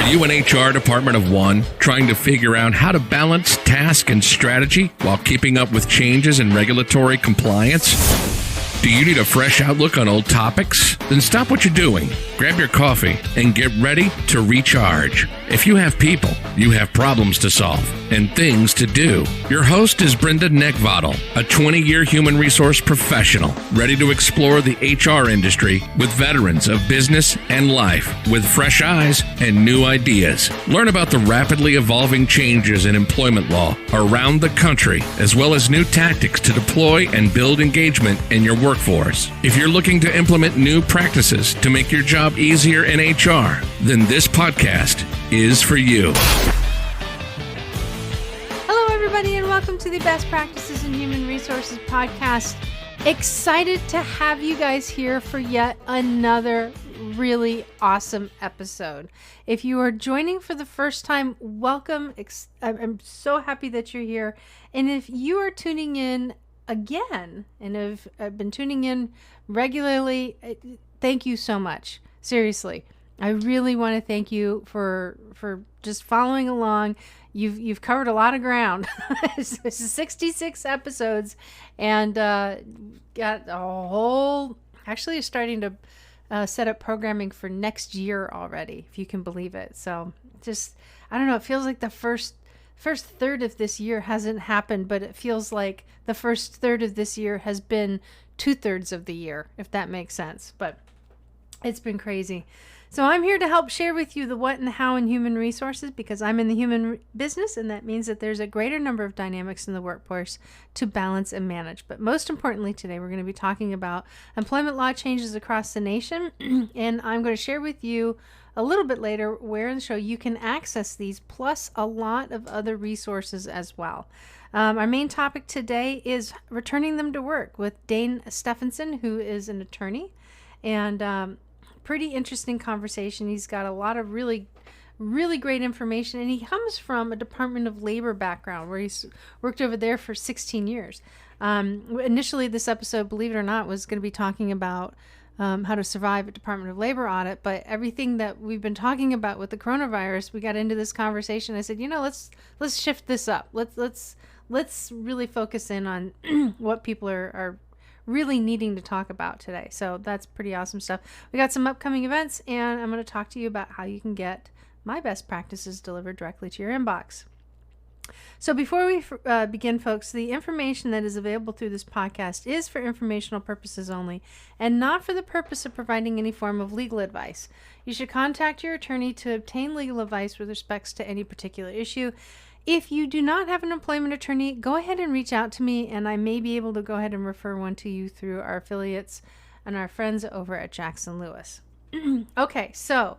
Are you an HR department of one, trying to figure out how to balance task and strategy while keeping up with changes in regulatory compliance? Do you need a fresh outlook on old topics? Then stop what you're doing, grab your coffee, and get ready to recharge. If you have people, you have problems to solve and things to do. Your host is Brenda Neckvattle, a 20-year human resource professional, ready to explore the HR industry with veterans of business and life with fresh eyes and new ideas. Learn about the rapidly evolving changes in employment law around the country, as well as new tactics to deploy and build engagement in your workforce. If you're looking to implement new practices to make your job easier in HR, then this podcast is for you. Hello, everybody, and welcome to the Best Practices in Human Resources podcast. Excited to have you guys here for yet another really awesome episode. If you are joining for the first time, welcome. I'm so happy that you're here. And if you are tuning in again and have been tuning in regularly, thank you so much. Seriously, I really want to thank you for just following along. You've covered a lot of ground. This is 66 episodes, and got a whole. Actually, starting to set up programming for next year already, if you can believe it. So just, I don't know. It feels like the first third of this year hasn't happened, but it feels like the first third of this year has been 2/3 of the year, if that makes sense. But it's been crazy. So I'm here to help share with you the what and the how in human resources, because I'm in the human business, and that means that there's a greater number of dynamics in the workforce to balance and manage. But most importantly, today we're going to be talking about employment law changes across the nation, and I'm going to share with you a little bit later where in the show you can access these, plus a lot of other resources as well. Our main topic today is returning them to work with Dane Steffenson, who is an attorney, and pretty interesting conversation. He's got a lot of really great information, and he comes from a Department of Labor background where he's worked over there for 16 years. Initially, this episode, believe it or not, was going to be talking about how to survive a Department of Labor audit, but everything that we've been talking about with the coronavirus, we got into this conversation. I said, let's shift this up. Let's really focus in on what people are really needing to talk about today. So that's pretty awesome stuff. We got some upcoming events, and I'm going to talk to you about how you can get my best practices delivered directly to your inbox. So before we begin, folks, the information that is available through this podcast is for informational purposes only, and not for the purpose of providing any form of legal advice. You should contact your attorney to obtain legal advice with respects to any particular issue. If you do not have an employment attorney, go ahead and reach out to me, and I may be able to go ahead and refer one to you through our affiliates and our friends over at Jackson Lewis. Okay, so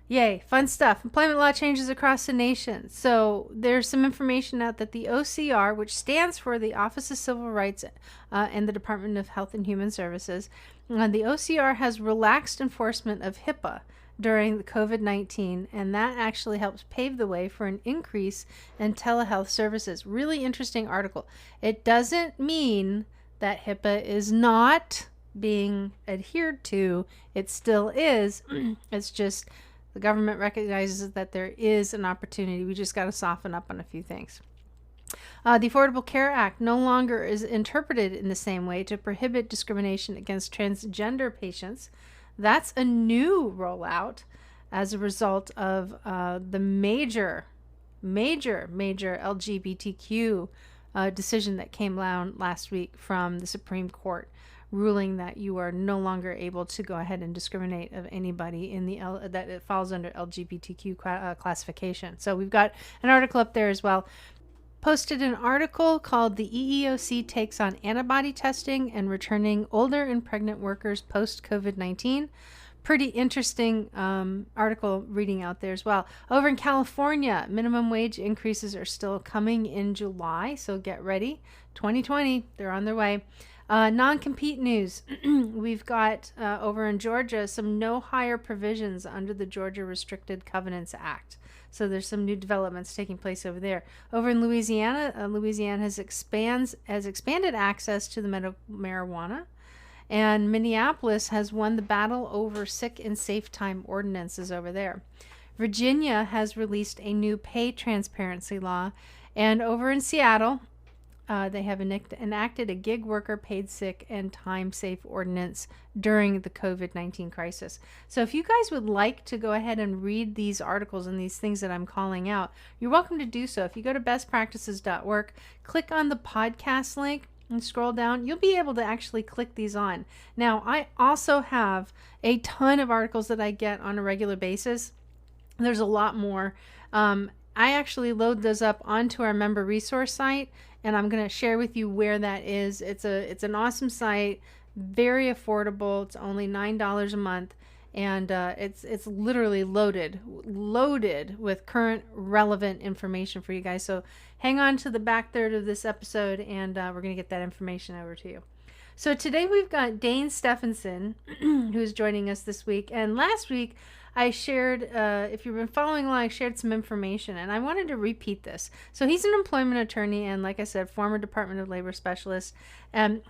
yay, fun stuff. Employment law changes across the nation. So there's some information out that the OCR, which stands for the Office of Civil Rights and the Department of Health and Human Services, the OCR has relaxed enforcement of HIPAA during the COVID-19, and that actually helps pave the way for an increase in telehealth services. Really interesting article. It doesn't mean that HIPAA is not being adhered to. It still is. It's just the government recognizes that there is an opportunity. We just got to soften up on a few things. The Affordable Care Act no longer is interpreted in the same way to prohibit discrimination against transgender patients. That's a new rollout as a result of the major LGBTQ decision that came down last week from the Supreme Court, ruling that you are no longer able to go ahead and discriminate of anybody in that it falls under LGBTQ classification. So we've got an article up there as well. Posted an article called "The EEOC Takes on Antibody Testing and Returning Older and Pregnant Workers Post-COVID-19." Pretty interesting article reading out there as well. Over in California, minimum wage increases are still coming in July, so get ready. 2020, they're on their way. Non-compete news. We've got over in Georgia some no hire provisions under the Georgia Restricted Covenants Act. So there's some new developments taking place over there. Over in Louisiana, Louisiana has expanded access to the medical marijuana. And Minneapolis has won the battle over sick and safe time ordinances over there. Virginia has released a new pay transparency law. And over in Seattle, they have enacted a gig worker paid sick and time safe ordinance during the COVID-19 crisis. So if you guys would like to go ahead and read these articles and these things that I'm calling out, you're welcome to do so. If you go to bestpractices.org, click on the podcast link and scroll down, you'll be able to actually click these on. Now, I also have a ton of articles that I get on a regular basis. There's a lot more. I actually load those up onto our member resource site, and I'm going to share with you where that is. It's an awesome site, very affordable. It's only $9 a month, and it's literally loaded with current relevant information for you guys. So hang on to the back third of this episode, and we're going to get that information over to you. So today we've got Dane Steffenson, who's joining us this week. And last week I shared, if you've been following along, I shared some information, and I wanted to repeat this. So he's an employment attorney and, like I said, former Department of Labor specialist.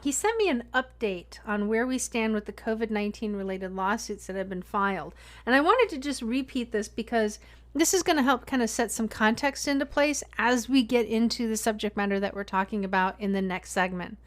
He sent me an update on where we stand with the COVID-19 related lawsuits that have been filed. And I wanted to just repeat this because this is going to help kind of set some context into place as we get into the subject matter that we're talking about in the next segment.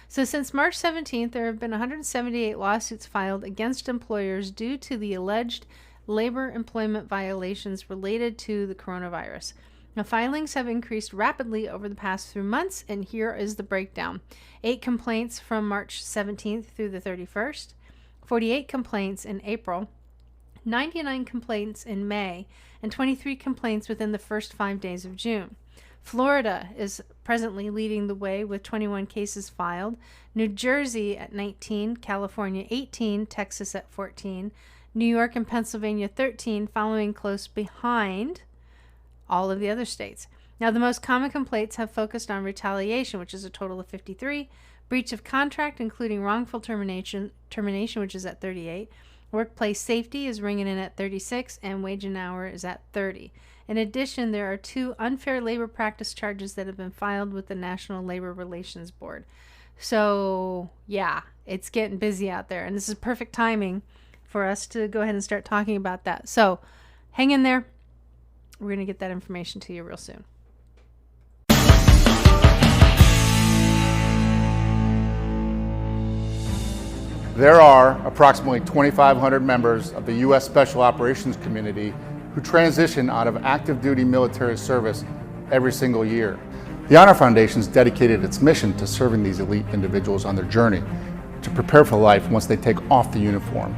So since March 17th, there have been 178 lawsuits filed against employers due to the alleged labor employment violations related to the coronavirus. Now, filings have increased rapidly over the past few months, and here is the breakdown. 8 complaints from March 17th through the 31st, 48 complaints in April, 99 complaints in May, and 23 complaints within the first 5 days of June. Florida is presently leading the way with 21 cases filed, New Jersey at 19, California 18, Texas at 14, New York and Pennsylvania 13, following close behind all of the other states. Now, the most common complaints have focused on retaliation, which is a total of 53, breach of contract, including wrongful termination, which is at 38, workplace safety is ringing in at 36, and wage and hour is at 30. In addition, there are 2 unfair labor practice charges that have been filed with the National Labor Relations Board. So, yeah, it's getting busy out there, and this is perfect timing for us to go ahead and start talking about that. So, hang in there. We're going to get that information to you real soon. There are approximately 2,500 members of the U.S. Special Operations community who transition out of active duty military service every single year. The Honor Foundation has dedicated its mission to serving these elite individuals on their journey to prepare for life once they take off the uniform.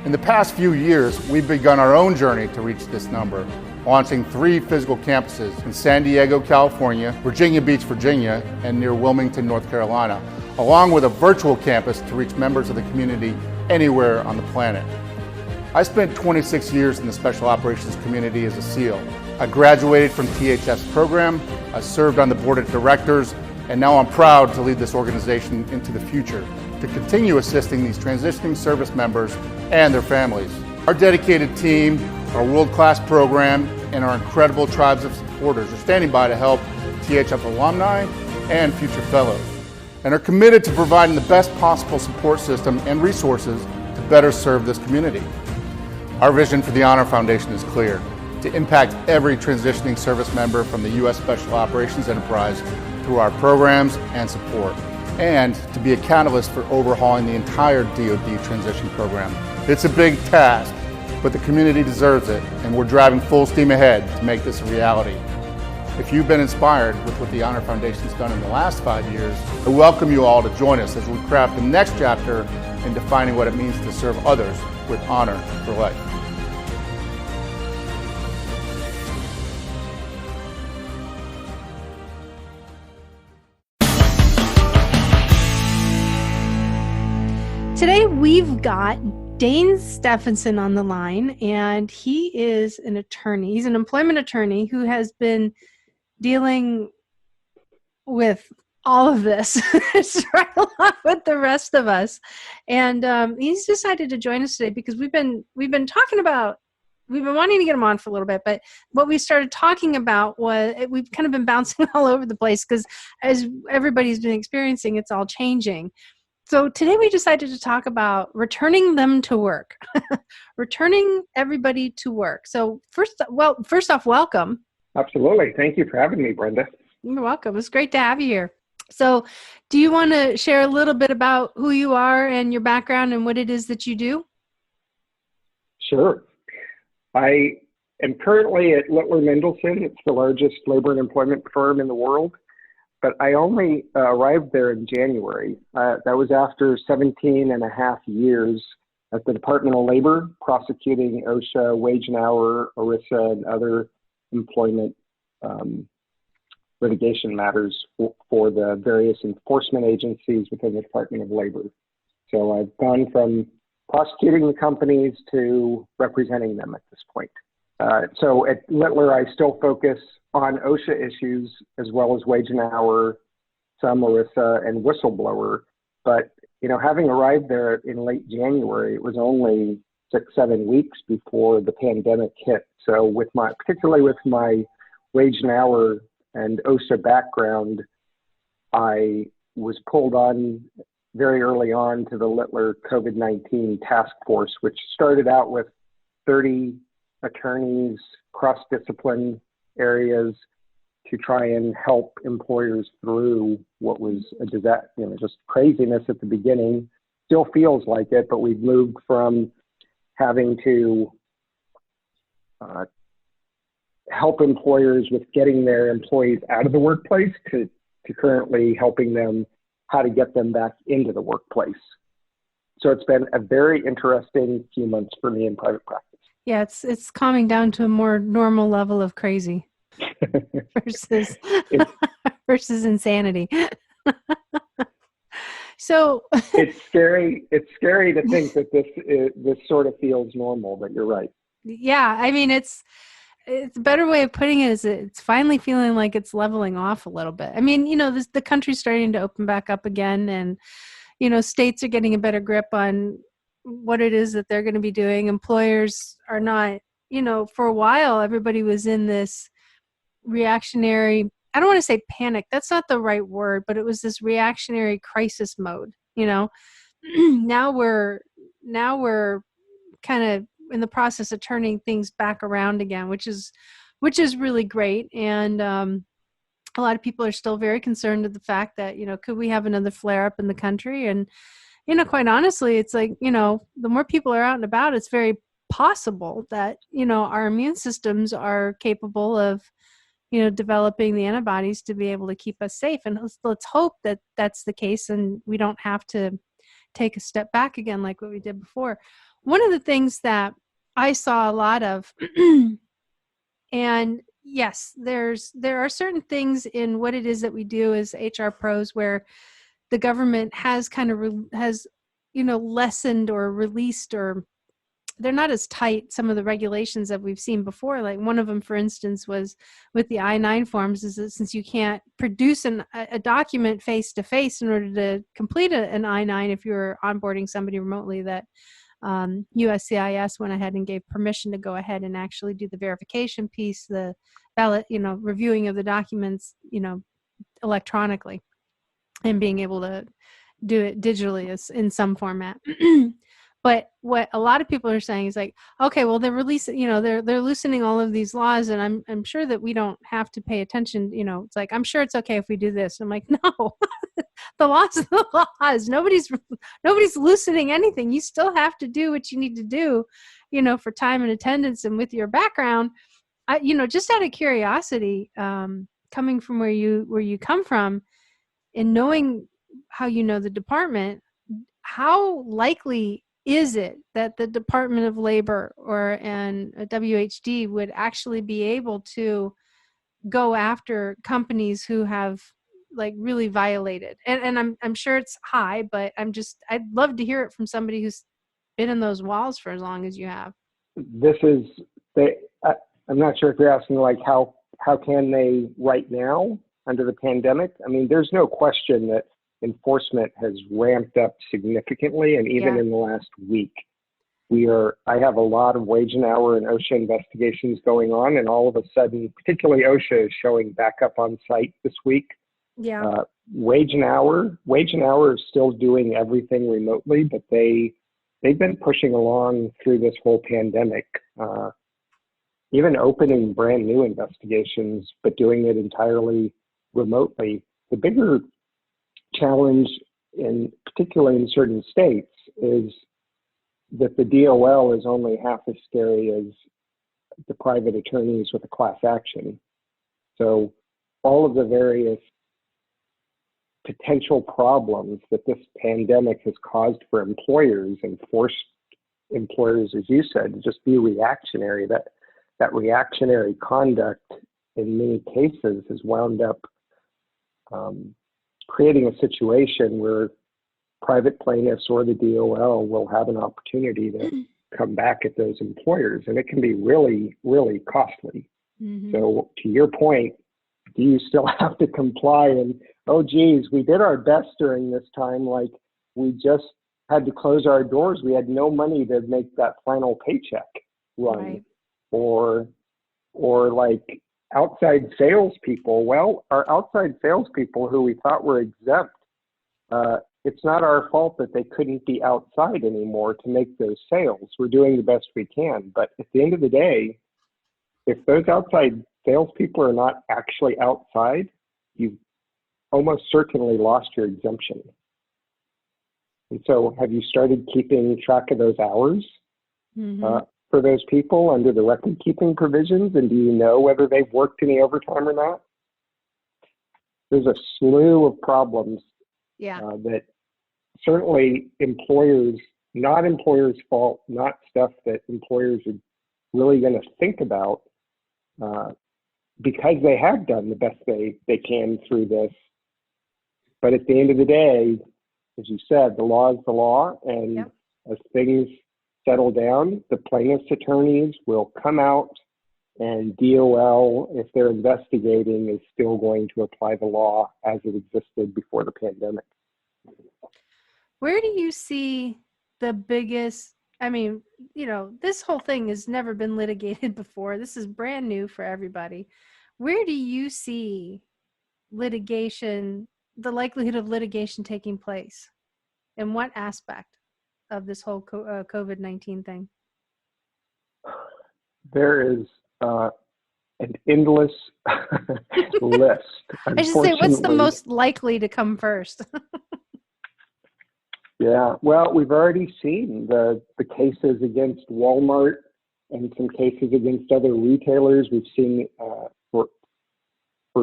In the past few years, we've begun our own journey to reach this number, launching 3 physical campuses in San Diego, California, Virginia Beach, Virginia, and near Wilmington, North Carolina, along with a virtual campus to reach members of the community anywhere on the planet. I spent 26 years in the Special Operations community as a SEAL. I graduated from THF's program, I served on the board of directors, and now I'm proud to lead this organization into the future to continue assisting these transitioning service members and their families. Our dedicated team, our world-class program, and our incredible tribes of supporters are standing by to help THF alumni and future fellows, and are committed to providing the best possible support system and resources to better serve this community. Our vision for the Honor Foundation is clear: to impact every transitioning service member from the U.S. Special Operations enterprise through our programs and support, and to be a catalyst for overhauling the entire DoD transition program. It's a big task, but the community deserves it, and we're driving full steam ahead to make this a reality. If you've been inspired with what the Honor Foundation's done in the last 5 years, I welcome you all to join us as we craft the next chapter in defining what it means to serve others with honor for life. Today we've got Dane Steffenson on the line, and he is an attorney. He's an employment attorney who has been dealing with all of this right along with the rest of us. And he's decided to join us today because we've been wanting to get him on for a little bit, but what we started talking about was we've kind of been bouncing all over the place because as everybody's been experiencing, it's all changing. So today we decided to talk about returning them to work, returning everybody to work. So first off, welcome. Absolutely. Thank you for having me, Brenda. You're welcome. It's great to have you here. So do you want to share a little bit about who you are and your background and what it is that you do? Sure. I am currently at Littler Mendelson. It's the largest labor and employment firm in the world, but I only arrived there in January. That was after 17 and a half years at the Department of Labor, prosecuting OSHA, wage and hour, ERISA, and other employment litigation matters for the various enforcement agencies within the Department of Labor. So I've gone from prosecuting the companies to representing them at this point. So at Littler, I still focus on OSHA issues as well as wage and hour, some ERISA, and whistleblower. But, having arrived there in late January, it was only 6-7 weeks before the pandemic hit. So particularly with my wage and hour and OSHA background, I was pulled on very early on to the Littler COVID-19 task force, which started out with 30 attorneys, cross-discipline areas to try and help employers through what was a disaster, just craziness at the beginning. Still feels like it, but we've moved from having to help employers with getting their employees out of the workplace to currently helping them how to get them back into the workplace. So it's been a very interesting few months for me in private practice. Yeah, it's calming down to a more normal level of crazy versus insanity. So it's scary. It's scary to think that this sort of feels normal, but you're right. Yeah, I mean, it's a better way of putting it is it's finally feeling like it's leveling off a little bit. I mean, the country's starting to open back up again, and, states are getting a better grip on what it is that they're going to be doing. Employers are not, for a while, everybody was in this reactionary, I don't want to say panic. That's not the right word, but it was this reactionary crisis mode, Now we're kind of in the process of turning things back around again, which is really great. And a lot of people are still very concerned with the fact that, could we have another flare up in the country? And, quite honestly, it's like, the more people are out and about, it's very possible that, our immune systems are capable of, developing the antibodies to be able to keep us safe. And let's hope that that's the case and we don't have to take a step back again like what we did before. One of the things that I saw a lot of, and yes, there are certain things in what it is that we do as HR pros where the government has kind of lessened or released, or they're not as tight, some of the regulations that we've seen before. Like one of them, for instance, was with the I-9 forms, is that since you can't produce a document face-to-face in order to complete an I-9 if you're onboarding somebody remotely, that USCIS went ahead and gave permission to go ahead and actually do the verification piece, the ballot, reviewing of the documents, electronically, and being able to do it digitally in some format. But what a lot of people are saying is like, okay, well, they're releasing, they're loosening all of these laws, and I'm sure that we don't have to pay attention. It's like, I'm sure it's okay if we do this. I'm like, no, the laws are the laws. Nobody's loosening anything. You still have to do what you need to do, for time and attendance and with your background. Just out of curiosity, coming from where you come from, and knowing how the department, how likely is it that the Department of Labor and a WHD would actually be able to go after companies who have really violated? And I'm sure it's high, but I'd love to hear it from somebody who's been in those walls for as long as you have. I'm not sure if you're asking how can they right now under the pandemic? I mean, there's no question that enforcement has ramped up significantly, and even in the last week, I have a lot of wage and hour and OSHA investigations going on, and all of a sudden, particularly OSHA is showing back up on site this week. Yeah. Wage and Hour is still doing everything remotely, but they've been pushing along through this whole pandemic, even opening brand new investigations, but doing it entirely remotely. The bigger challenge, particularly in certain states, is that the DOL is only half as scary as the private attorneys with a class action. So all of the various potential problems that this pandemic has caused for employers and forced employers, as you said, to just be reactionary, that reactionary conduct in many cases has wound up creating a situation where private plaintiffs or the DOL will have an opportunity to come back at those employers, and it can be really, really costly. Mm-hmm. So to your point, do you still have to comply? And, oh, geez, we did our best during this time. Like, we just had to close our doors. We had no money to make that final paycheck run. Right. Or like outside salespeople. Well, our outside salespeople who we thought were exempt, it's not our fault that they couldn't be outside anymore to make those sales. We're doing the best we can. But at the end of the day, if those outside salespeople are not actually outside, you've almost certainly lost your exemption. And so have you started keeping track of those hours for those people under the record keeping provisions? And do you know whether they've worked any overtime or not? There's a slew of problems that certainly employers, not employers' fault, not stuff that employers are really going to think about because they have done the best they can through this. But at the end of the day, as you said, the law is the law, and as things settle down, the plaintiff's attorneys will come out, and DOL, if they're investigating, is still going to apply the law as it existed before the pandemic. Where do you see the biggest, I mean, this whole thing has never been litigated before. This is brand new for everybody. Where do you see litigation, the likelihood of litigation taking place? In what aspect of this whole COVID-19 thing? There is an endless list. I should say, what's the most likely to come first? Yeah, well, we've already seen the cases against Walmart and some cases against other retailers. We've seen for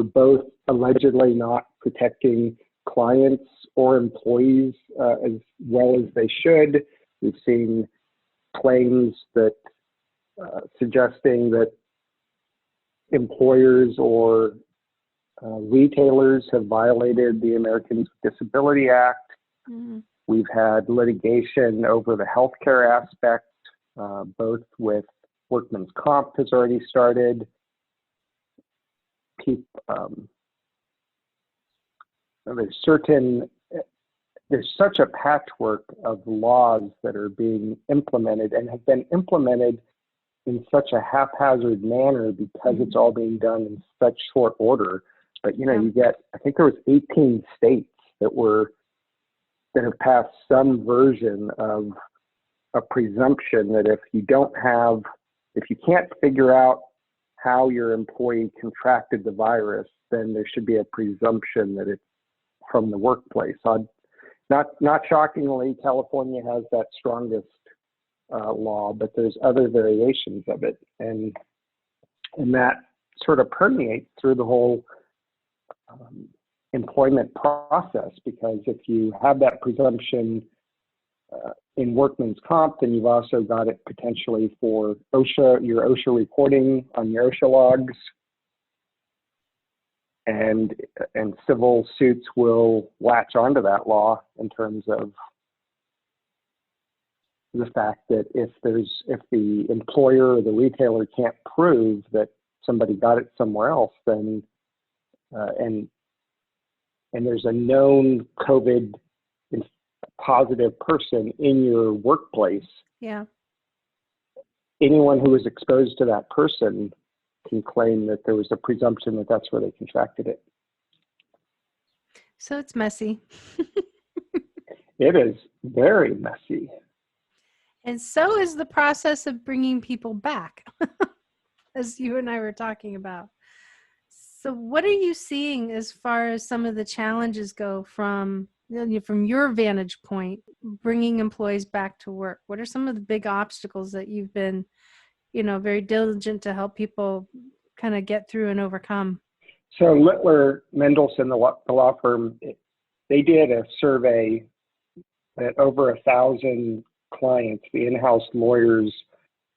both allegedly not protecting clients or employees as well as they should. We've seen claims that suggesting that employers or retailers have violated the Americans with Disability Act. Mm-hmm. We've had litigation over the healthcare aspect, both with workman's comp has already started. There's such a patchwork of laws that are being implemented and have been implemented in such a haphazard manner because it's all being done in such short order. But you get, I think there was 18 states that have passed some version of a presumption that if you can't figure out how your employee contracted the virus, then there should be a presumption that it's from the workplace. Not shockingly, California has that strongest law, but there's other variations of it, and that sort of permeates through the whole employment process, because if you have that presumption in workman's comp, then you've also got it potentially for OSHA, your OSHA reporting on your OSHA logs, and civil suits will latch onto that law in terms of the fact that if the employer or the retailer can't prove that somebody got it somewhere else, then and there's a known COVID positive person in your workplace, anyone who was exposed to that person can claim that there was a presumption that that's where they contracted it. So it's messy. It is very messy. And so is the process of bringing people back, as you and I were talking about. So what are you seeing as far as some of the challenges go from your vantage point, bringing employees back to work? What are some of the big obstacles that you've been, very diligent to help people kind of get through and overcome? So Littler Mendelsohn, the law firm, they did a survey that over 1,000 clients, the in-house lawyers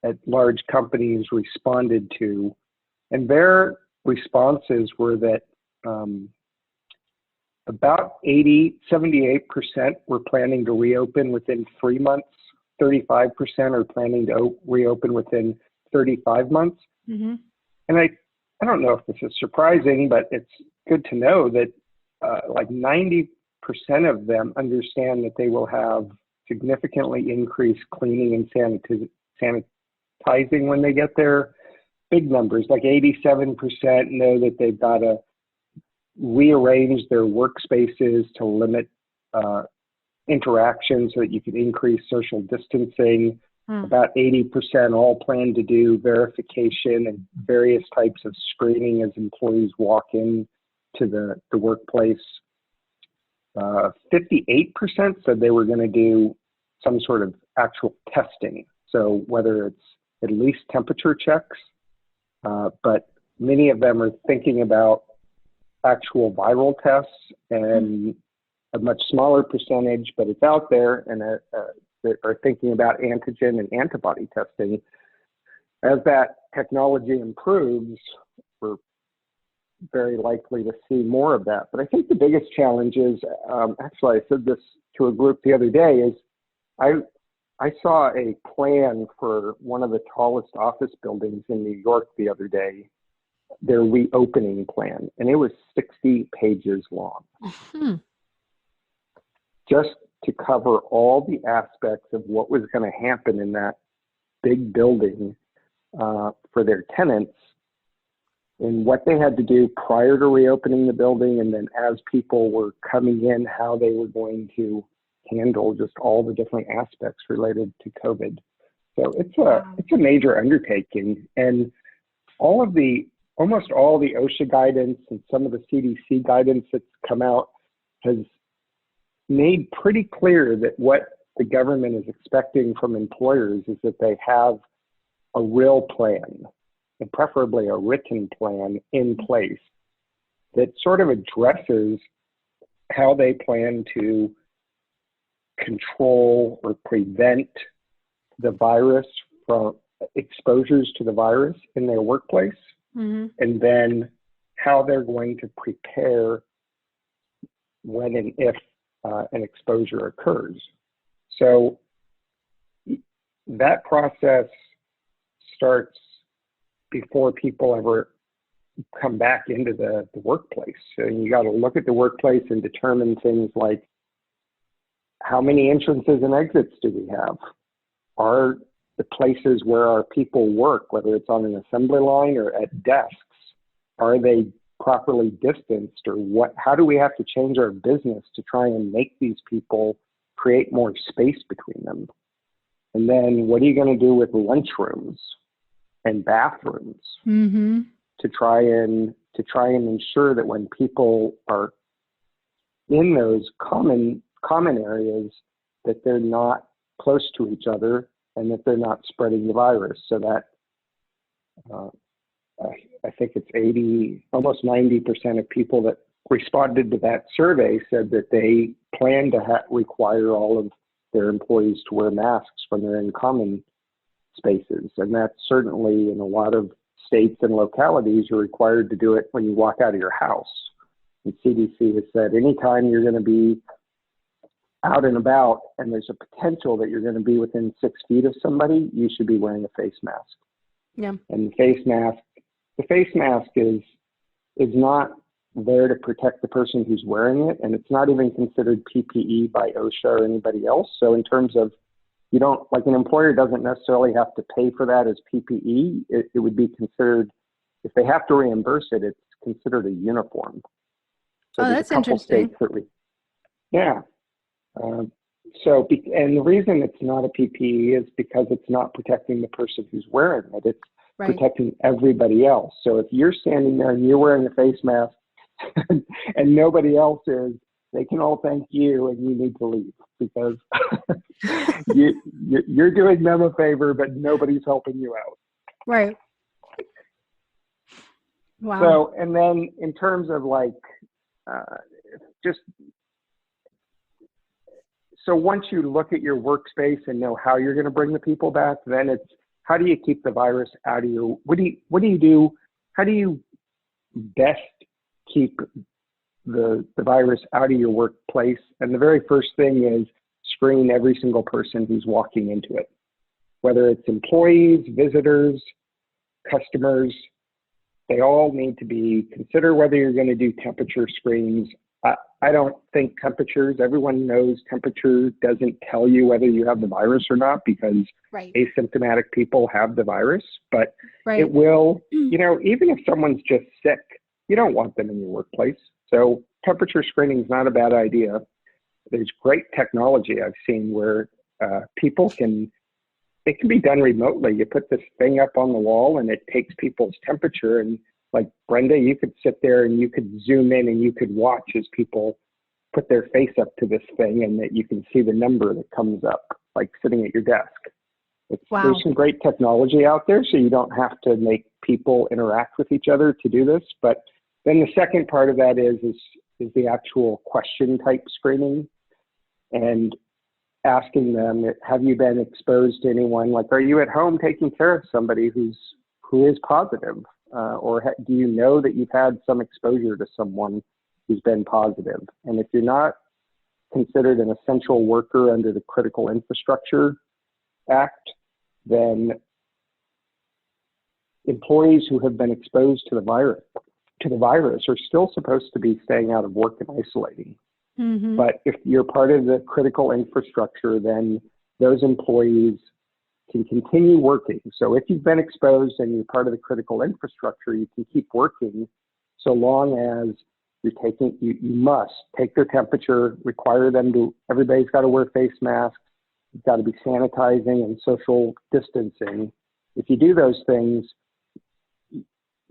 at large companies responded to, and their responses were that about 78% were planning to reopen within 3 months, 35% are planning to reopen within 35 months. Mm-hmm. And I don't know if this is surprising, but it's good to know that like 90% of them understand that they will have significantly increased cleaning and sanitizing when they get there. Big numbers, like 87% know that they've got to rearrange their workspaces to limit interaction so that you can increase social distancing. About 80% all plan to do verification and various types of screening as employees walk in to the workplace. 58% said they were going to do some sort of actual testing. So whether it's at least temperature checks, but many of them are thinking about actual viral tests, and a much smaller percentage, but it's out there, and are thinking about antigen and antibody testing. As that technology improves, we're very likely to see more of that. But I think the biggest challenge is, actually I said this to a group the other day, is I saw a plan for one of the tallest office buildings in New York the other day, their reopening plan, and it was 60 pages long. Mm-hmm. Just to cover all the aspects of what was going to happen in that big building for their tenants, and what they had to do prior to reopening the building, and then as people were coming in, how they were going to handle just all the different aspects related to COVID. So it's a major undertaking, and almost all the OSHA guidance and some of the CDC guidance that's come out has made pretty clear that what the government is expecting from employers is that they have a real plan, and preferably a written plan in place that sort of addresses how they plan to control or prevent the virus from exposures to the virus in their workplace, Mm-hmm. and then how they're going to prepare when and if an exposure occurs. So that process starts before people ever come back into the workplace. So you got to look at the workplace and determine things like, how many entrances and exits do we have? Are the places where our people work, whether it's on an assembly line or at desks, are they properly distanced, or how do we have to change our business to try and make these people create more space between them? And then what are you going to do with lunchrooms and bathrooms Mm-hmm. to try and ensure that when people are in those common areas, that they're not close to each other and that they're not spreading the virus? So that I think it's almost 90% of people that responded to that survey said that they plan to require all of their employees to wear masks when they're in common spaces. And that's certainly in a lot of states and localities, you're required to do it when you walk out of your house. And CDC has said anytime you're going to be out and about and there's a potential that you're going to be within 6 feet of somebody, you should be wearing a face mask. Yeah. And the face mask is not there to protect the person who's wearing it, and it's not even considered PPE by OSHA or anybody else. So in terms of, an employer doesn't necessarily have to pay for that as PPE. It would be considered, if they have to reimburse it, it's considered a uniform. So Oh, there's that's a couple interesting. states that yeah. And the reason it's not a PPE is because it's not protecting the person who's wearing it. It's Right. protecting everybody else. So if you're standing there and you're wearing a face mask and nobody else is, they can all thank you and you need to leave because you're doing them a favor, but nobody's helping you out. Right. Wow. So, and then in terms of like, so once you look at your workspace and know how you're going to bring the people back, then it's how do you keep the virus out of your, what do you do? How do you best keep the virus out of your workplace? And the very first thing is screen every single person who's walking into it, whether it's employees, visitors, customers. They all need to be, consider whether you're going to do temperature screens. I don't think temperatures, everyone knows temperature doesn't tell you whether you have the virus or not because Right. asymptomatic people have the virus, but Right. it will, even if someone's just sick, you don't want them in your workplace. So temperature screening is not a bad idea. There's great technology I've seen where it can be done remotely. You put this thing up on the wall and it takes people's temperature, and like Brenda, you could sit there and you could zoom in and you could watch as people put their face up to this thing and that you can see the number that comes up, like sitting at your desk. Wow. There's some great technology out there, so you don't have to make people interact with each other to do this. But then the second part of that is the actual question type screening and asking them, have you been exposed to anyone? Like, are you at home taking care of somebody who is positive? Do you know that you've had some exposure to someone who's been positive? And if you're not considered an essential worker under the Critical Infrastructure Act, then employees who have been exposed to the virus are still supposed to be staying out of work and isolating. Mm-hmm. But if you're part of the critical infrastructure, then those employees can continue working. So if you've been exposed and you're part of the critical infrastructure, you can keep working so long as you must take their temperature, require them to, everybody's got to wear face masks, you've got to be sanitizing and social distancing. If you do those things,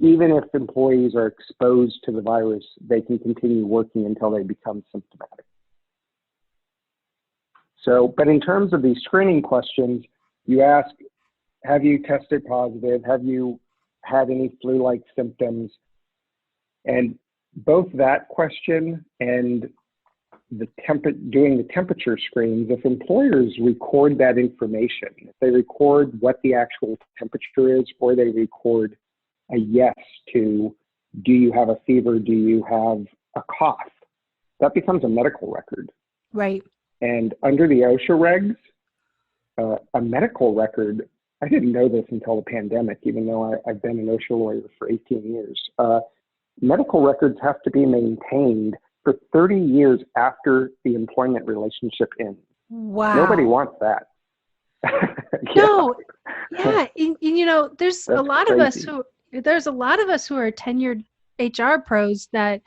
even if employees are exposed to the virus, they can continue working until they become symptomatic. So, but in terms of these screening questions, you ask, have you tested positive? Have you had any flu-like symptoms? And both that question and doing the temperature screens, if employers record that information, if they record what the actual temperature is, or they record a yes to, do you have a fever? Do you have a cough? That becomes a medical record. Right. And under the OSHA regs, a medical record, I didn't know this until the pandemic, even though I've been an OSHA lawyer for 18 years. Medical records have to be maintained for 30 years after the employment relationship ends. Wow. Nobody wants that. No. Yeah. And, there's That's a lot crazy. of us who are tenured HR pros that,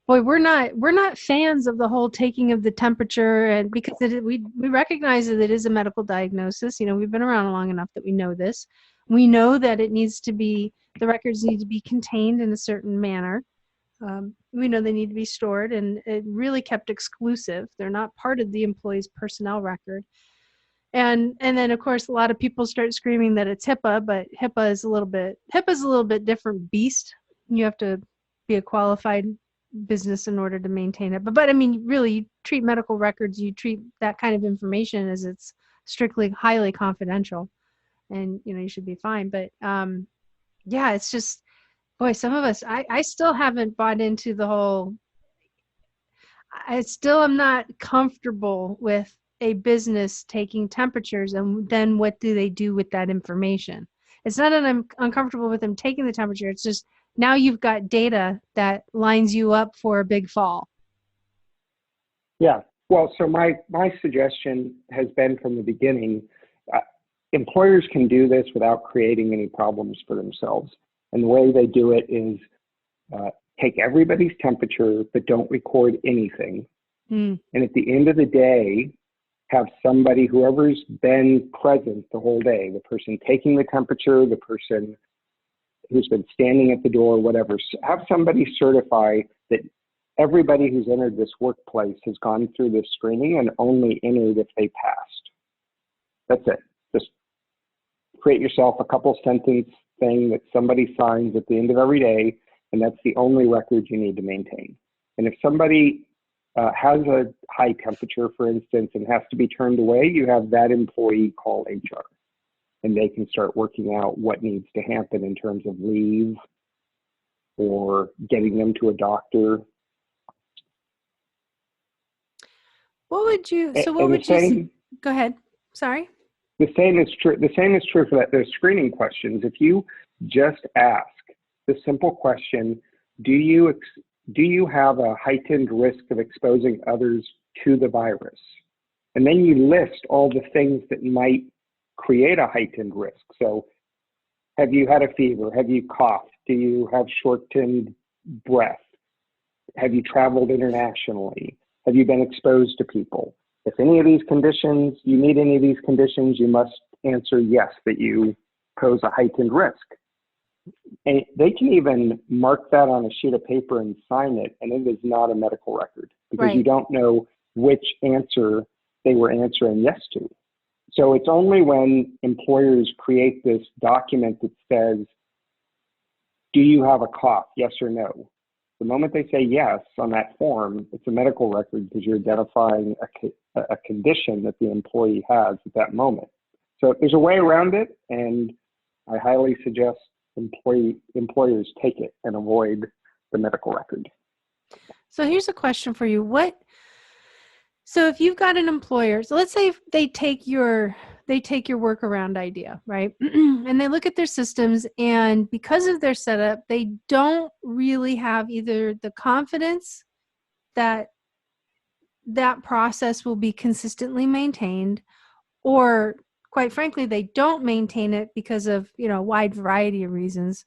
boy, we're not fans of the whole taking of the temperature, and because we recognize that it is a medical diagnosis. We've been around long enough that we know this. We know that the records need to be contained in a certain manner. We know they need to be stored and really kept exclusive. They're not part of the employee's personnel record. And then of course a lot of people start screaming that it's HIPAA, but HIPAA is a little bit different beast. You have to be a qualified business in order to maintain it. But I mean, really, you treat medical records, you treat that kind of information as it's strictly highly confidential, and you should be fine. But yeah, it's just, boy, some of us, I still haven't bought into the whole. I still am not comfortable with a business taking temperatures, and then what do they do with that information? It's not that I'm uncomfortable with them taking the temperature. It's just now you've got data that lines you up for a big fall. Yeah. Well, so my suggestion has been from the beginning, employers can do this without creating any problems for themselves. And the way they do it is take everybody's temperature, but don't record anything. And at the end of the day, have somebody, whoever's been present the whole day, the person taking the temperature, the person who's been standing at the door, whatever, have somebody certify that everybody who's entered this workplace has gone through this screening and only entered if they passed. That's it. Just create yourself a couple sentence thing that somebody signs at the end of every day, and that's the only record you need to maintain. And if somebody has a high temperature, for instance, and has to be turned away, you have that employee call HR, and they can start working out what needs to happen in terms of leave or getting them to a doctor. What would you, so what And would you, go ahead. Sorry. The same is true for those screening questions. If you just ask the simple question, do you have a heightened risk of exposing others to the virus? And then you list all the things that might create a heightened risk. So have you had a fever? Have you coughed? Do you have shortened breath? Have you traveled internationally? Have you been exposed to people? If any of these conditions, you meet any of these conditions, you must answer yes, that you pose a heightened risk. And they can even mark that on a sheet of paper and sign it, and it is not a medical record because you don't know which answer they were answering yes to. So it's only when employers create this document that says, do you have a cough, yes or no? The moment they say yes on that form, it's a medical record because you're identifying a condition that the employee has at that moment. So there's a way around it, and I highly suggest employers take it and avoid the medical record. So here's a question for you. So if you've got an employer, so let's say they take your workaround idea, right? And they look at their systems, and because of their setup, they don't really have either the confidence that that process will be consistently maintained, or quite frankly, they don't maintain it because of, a wide variety of reasons.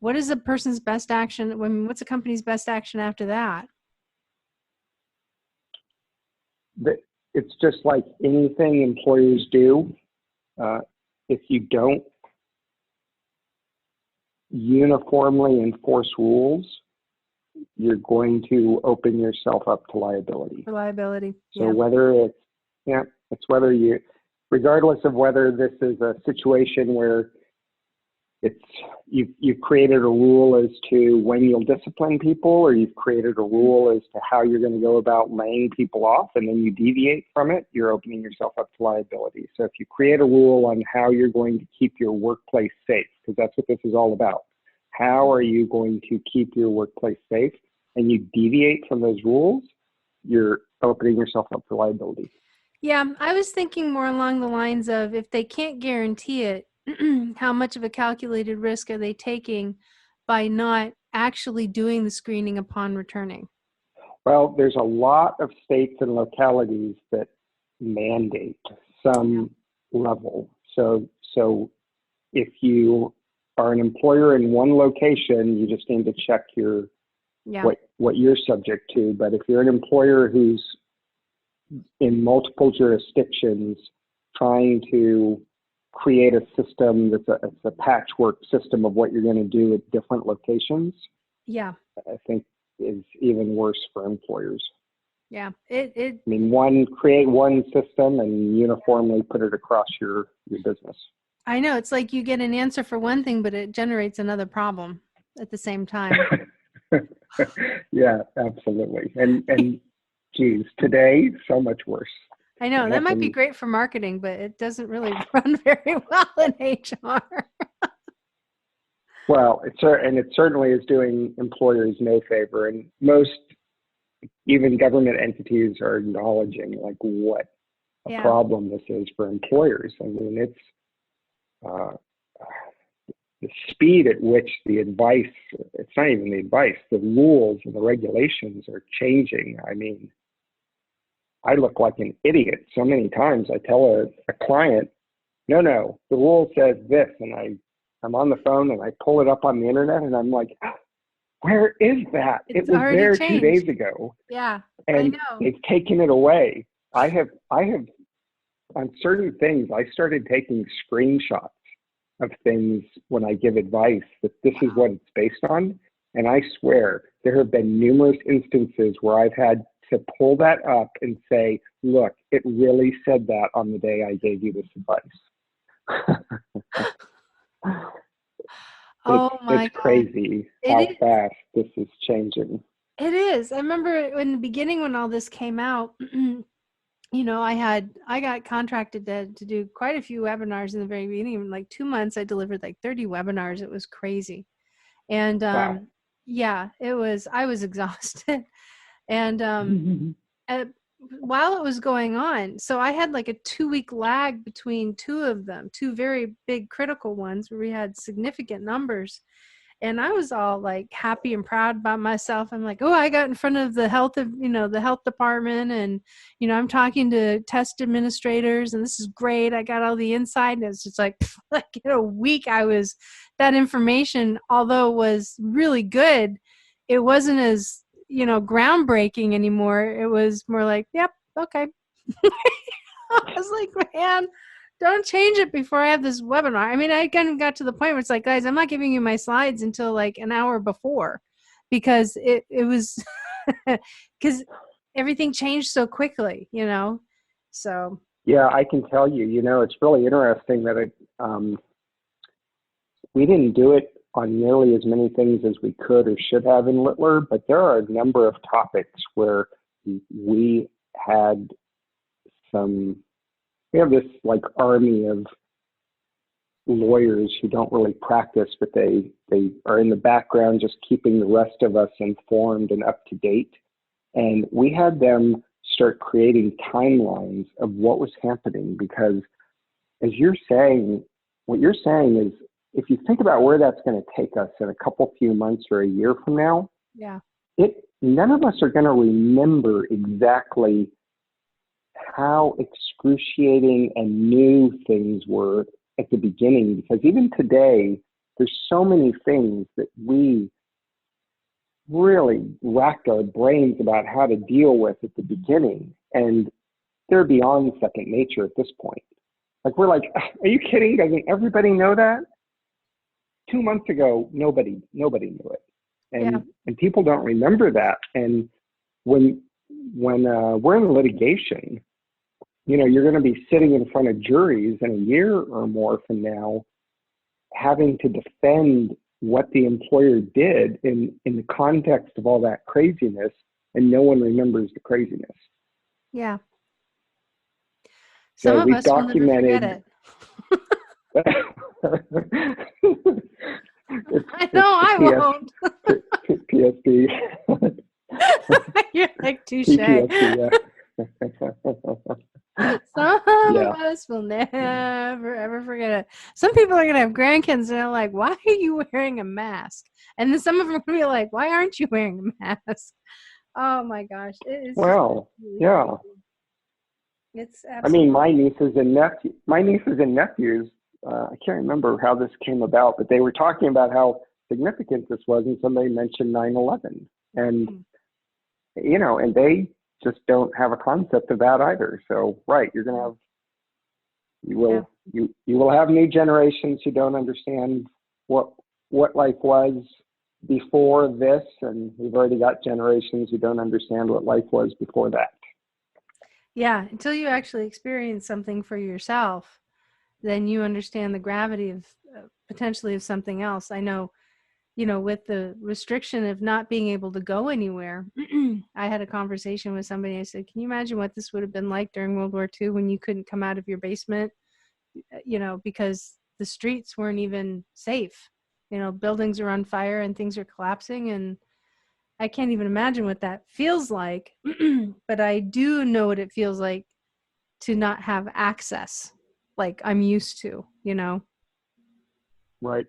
What is a person's best action? What's a company's best action after that? It's just like anything employers do. If you don't uniformly enforce rules, you're going to open yourself up to liability. Liability. So whether regardless of whether this is a situation where you've created a rule as to when you'll discipline people, or you've created a rule as to how you're going to go about laying people off, and then you deviate from it, you're opening yourself up to liability. So if you create a rule on how you're going to keep your workplace safe, because that's what this is all about, how are you going to keep your workplace safe, and you deviate from those rules, you're opening yourself up to liability. Yeah, I was thinking more along the lines of, if they can't guarantee it, how much of a calculated risk are they taking by not actually doing the screening upon returning? Well, there's a lot of states and localities that mandate some level. So if you are an employer in one location, you just need to check what you're subject to. But if you're an employer who's in multiple jurisdictions trying to create a system that's a patchwork system of what you're going to do at different locations, I think is even worse for employers. Yeah. Create one system and uniformly put it across your business. I know. It's like you get an answer for one thing, but it generates another problem at the same time. Yeah, absolutely. And geez, today, so much worse. I know. That might be great for marketing, but it doesn't really run very well in HR. Well, it certainly is doing employers no favor. And most, even government entities, are acknowledging what a problem this is for employers. I mean, it's the speed at which the advice, it's not even the advice, the rules and the regulations are changing. I mean, I look like an idiot so many times. I tell a client, no, the rule says this, and I'm on the phone and I pull it up on the internet and I'm like, where is that? It's It was already there changed. 2 days ago, Yeah, I and know. they've taken it away. I have on certain things, I started taking screenshots of things when I give advice that this is what it's based on. And I swear there have been numerous instances where I've had to pull that up and say, look, it really said that on the day I gave you this advice. Oh my It's God. crazy how fast this is changing. It is. I remember in the beginning when all this came out, I got contracted to do quite a few webinars in the very beginning. In like 2 months, I delivered like 30 webinars. It was crazy. And Wow. yeah, I was exhausted. And while it was going on, so I had like a 2-week lag between two of them, two very big critical ones where we had significant numbers. And I was all like happy and proud about myself. I'm like, oh, I got in front of the health department, and I'm talking to test administrators, and this is great. I got all the insight, and it's just like in a week, that information, although it was really good, it wasn't as groundbreaking anymore. It was more like, yep, okay. I was like, man, don't change it before I have this webinar. I mean, I kind of got to the point where it's like, guys, I'm not giving you my slides until like an hour before, because it was because everything changed so quickly, so. Yeah, I can tell you, it's really interesting that we didn't do it on nearly as many things as we could or should have in Littler, but there are a number of topics where we have this like army of lawyers who don't really practice, but they are in the background just keeping the rest of us informed and up to date. And we had them start creating timelines of what was happening, because as what you're saying is, if you think about where that's going to take us in a few months or a year from now, yeah, none of us are going to remember exactly how excruciating and new things were at the beginning, because even today, there's so many things that we really racked our brains about how to deal with at the beginning, and they're beyond second nature at this point. Like, we're like, are you kidding? Doesn't everybody know that? 2 months ago, nobody knew it. And people don't remember that. And when we're in litigation, you're going to be sitting in front of juries in a year or more from now, having to defend what the employer did in the context of all that craziness, and no one remembers the craziness. Yeah. So Some of we've us will never forget it. I know I won't. PTSD. You're like, touche. PTSD, yeah. Some of us will never, ever forget it. Some people are going to have grandkids and they're like, why are you wearing a mask? And then some of them are going to be like, why aren't you wearing a mask? Oh my gosh. It is really yeah. crazy. It's absolutely. I mean, my nieces and nephews, I can't remember how this came about, but they were talking about how significant this was, and somebody mentioned 9/11, and and they just don't have a concept of that either. So, right, you're going to have, you will have new generations who don't understand what life was before this, and we've already got generations who don't understand what life was before that. Yeah, until you actually experience something for yourself, then you understand the gravity of potentially of something else. I know, with the restriction of not being able to go anywhere, I had a conversation with somebody. I said, can you imagine what this would have been like during World War II when you couldn't come out of your basement, because the streets weren't even safe. Buildings are on fire and things are collapsing, and I can't even imagine what that feels like. But I do know what it feels like to not have access like I'm used to, Right.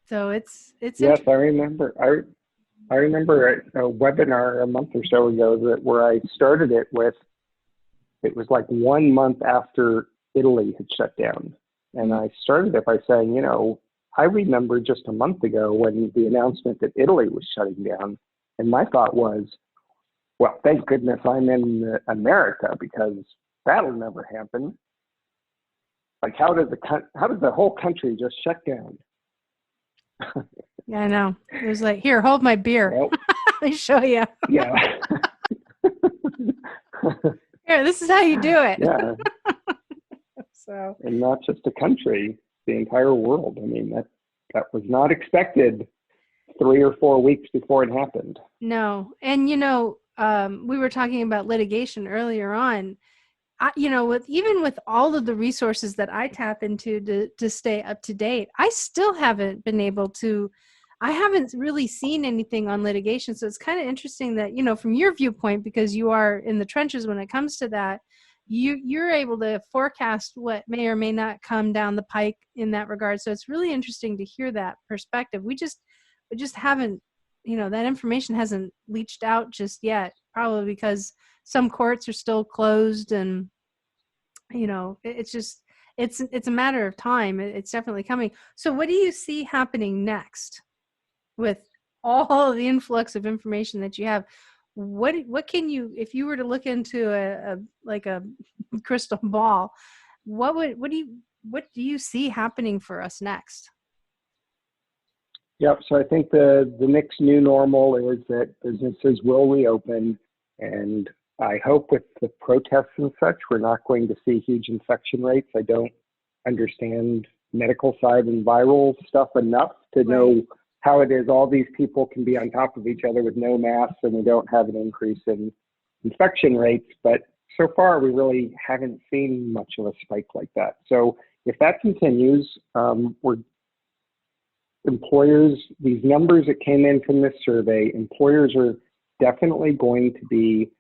So it's yes, I remember. I remember a webinar a month or so ago where I started it with. It was like 1 month after Italy had shut down, and I started it by saying, I remember just a month ago when the announcement that Italy was shutting down, and my thought was, well, thank goodness I'm in America because that'll never happen. Like, how does the whole country just shut down? Yeah, I know. It was like, here, hold my beer. Well, Let me show you. yeah. Here, this is how you do it. Yeah. So, And not just a country, the entire world. I mean, that was not expected 3 or 4 weeks before it happened. no. And, we were talking about litigation earlier on. Even with all of the resources that I tap into to stay up to date, I still haven't been able to. I haven't really seen anything on litigation. So it's kind of interesting that, from your viewpoint, because you are in the trenches when it comes to that, you're able to forecast what may or may not come down the pike in that regard. So it's really interesting to hear that perspective. We just haven't, that information hasn't leached out just yet, probably because some courts are still closed, and it's a matter of time. It's definitely coming. So what do you see happening next with all the influx of information that you have? What can you, if you were to look into a crystal ball, what do you see happening for us next? Yep. So I think the next new normal is that businesses will reopen, and I hope with the protests and such, we're not going to see huge infection rates. I don't understand medical side and viral stuff enough to know how it is all these people can be on top of each other with no masks, and we don't have an increase in infection rates. But so far, we really haven't seen much of a spike like that. So if that continues, employers, these numbers that came in from this survey, employers are definitely going to be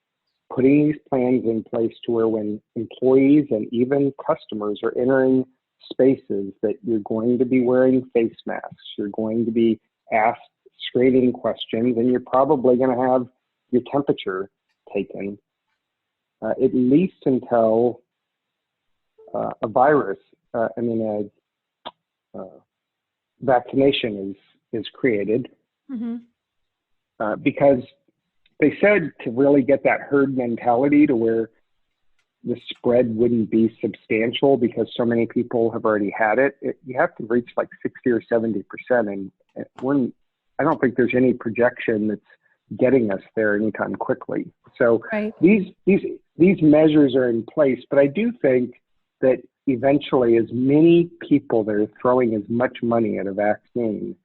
putting these plans in place to where when employees and even customers are entering spaces that you're going to be wearing face masks, you're going to be asked screening questions, and you're probably going to have your temperature taken, at least until a vaccination is created. Mm-hmm. Because they said to really get that herd mentality to where the spread wouldn't be substantial because so many people have already had it, you have to reach like 60 or 70%. And I don't think there's any projection that's getting us there anytime quickly. So these measures are in place, but I do think that eventually as many people that are throwing as much money at a vaccine,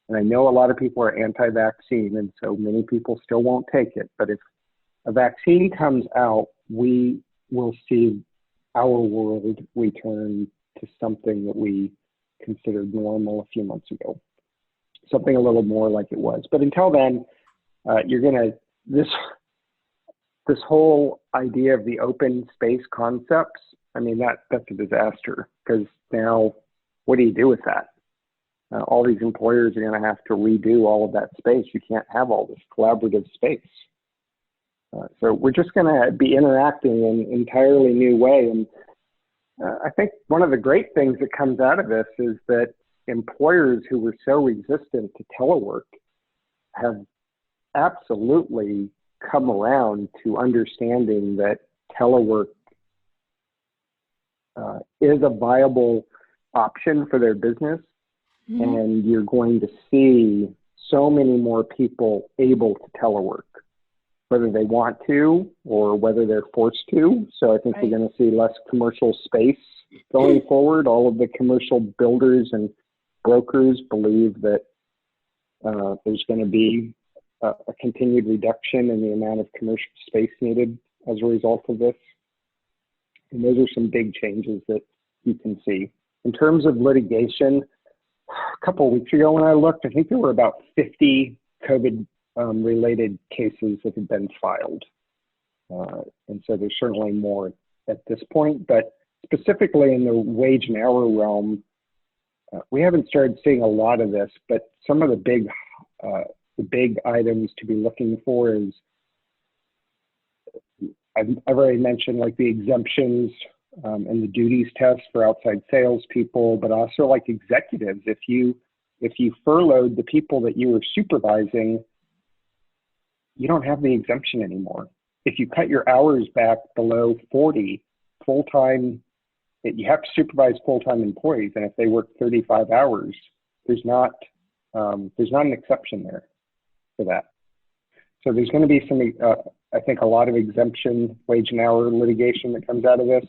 and I know a lot of people are anti-vaccine, and so many people still won't take it. But if a vaccine comes out, we will see our world return to something that we considered normal a few months ago, something a little more like it was. But until then, this whole idea of the open space concepts, I mean, that's a disaster, because now what do you do with that? All these employers are going to have to redo all of that space. You can't have all this collaborative space. So we're just going to be interacting in an entirely new way. And I think one of the great things that comes out of this is that employers who were so resistant to telework have absolutely come around to understanding that telework is a viable option for their business. Mm-hmm. And you're going to see so many more people able to telework, whether they want to or whether they're forced to. So I think we're going to see less commercial space going forward. All of the commercial builders and brokers believe that there's going to be a continued reduction in the amount of commercial space needed as a result of this. And those are some big changes that you can see. In terms of litigation, a couple of weeks ago when I looked, I think there were about 50 COVID related cases that have been filed. And so there's certainly more at this point, but specifically in the wage and hour realm, we haven't started seeing a lot of this, but some of the big items to be looking for is, I've already mentioned, like the exemptions and the duties test for outside salespeople, but also like executives. If you furloughed the people that you were supervising, you don't have the exemption anymore. If you cut your hours back below 40 full-time, you have to supervise full-time employees, and if they work 35 hours, there's not an exception there for that. So there's going to be some, I think, a lot of exemption wage and hour litigation that comes out of this.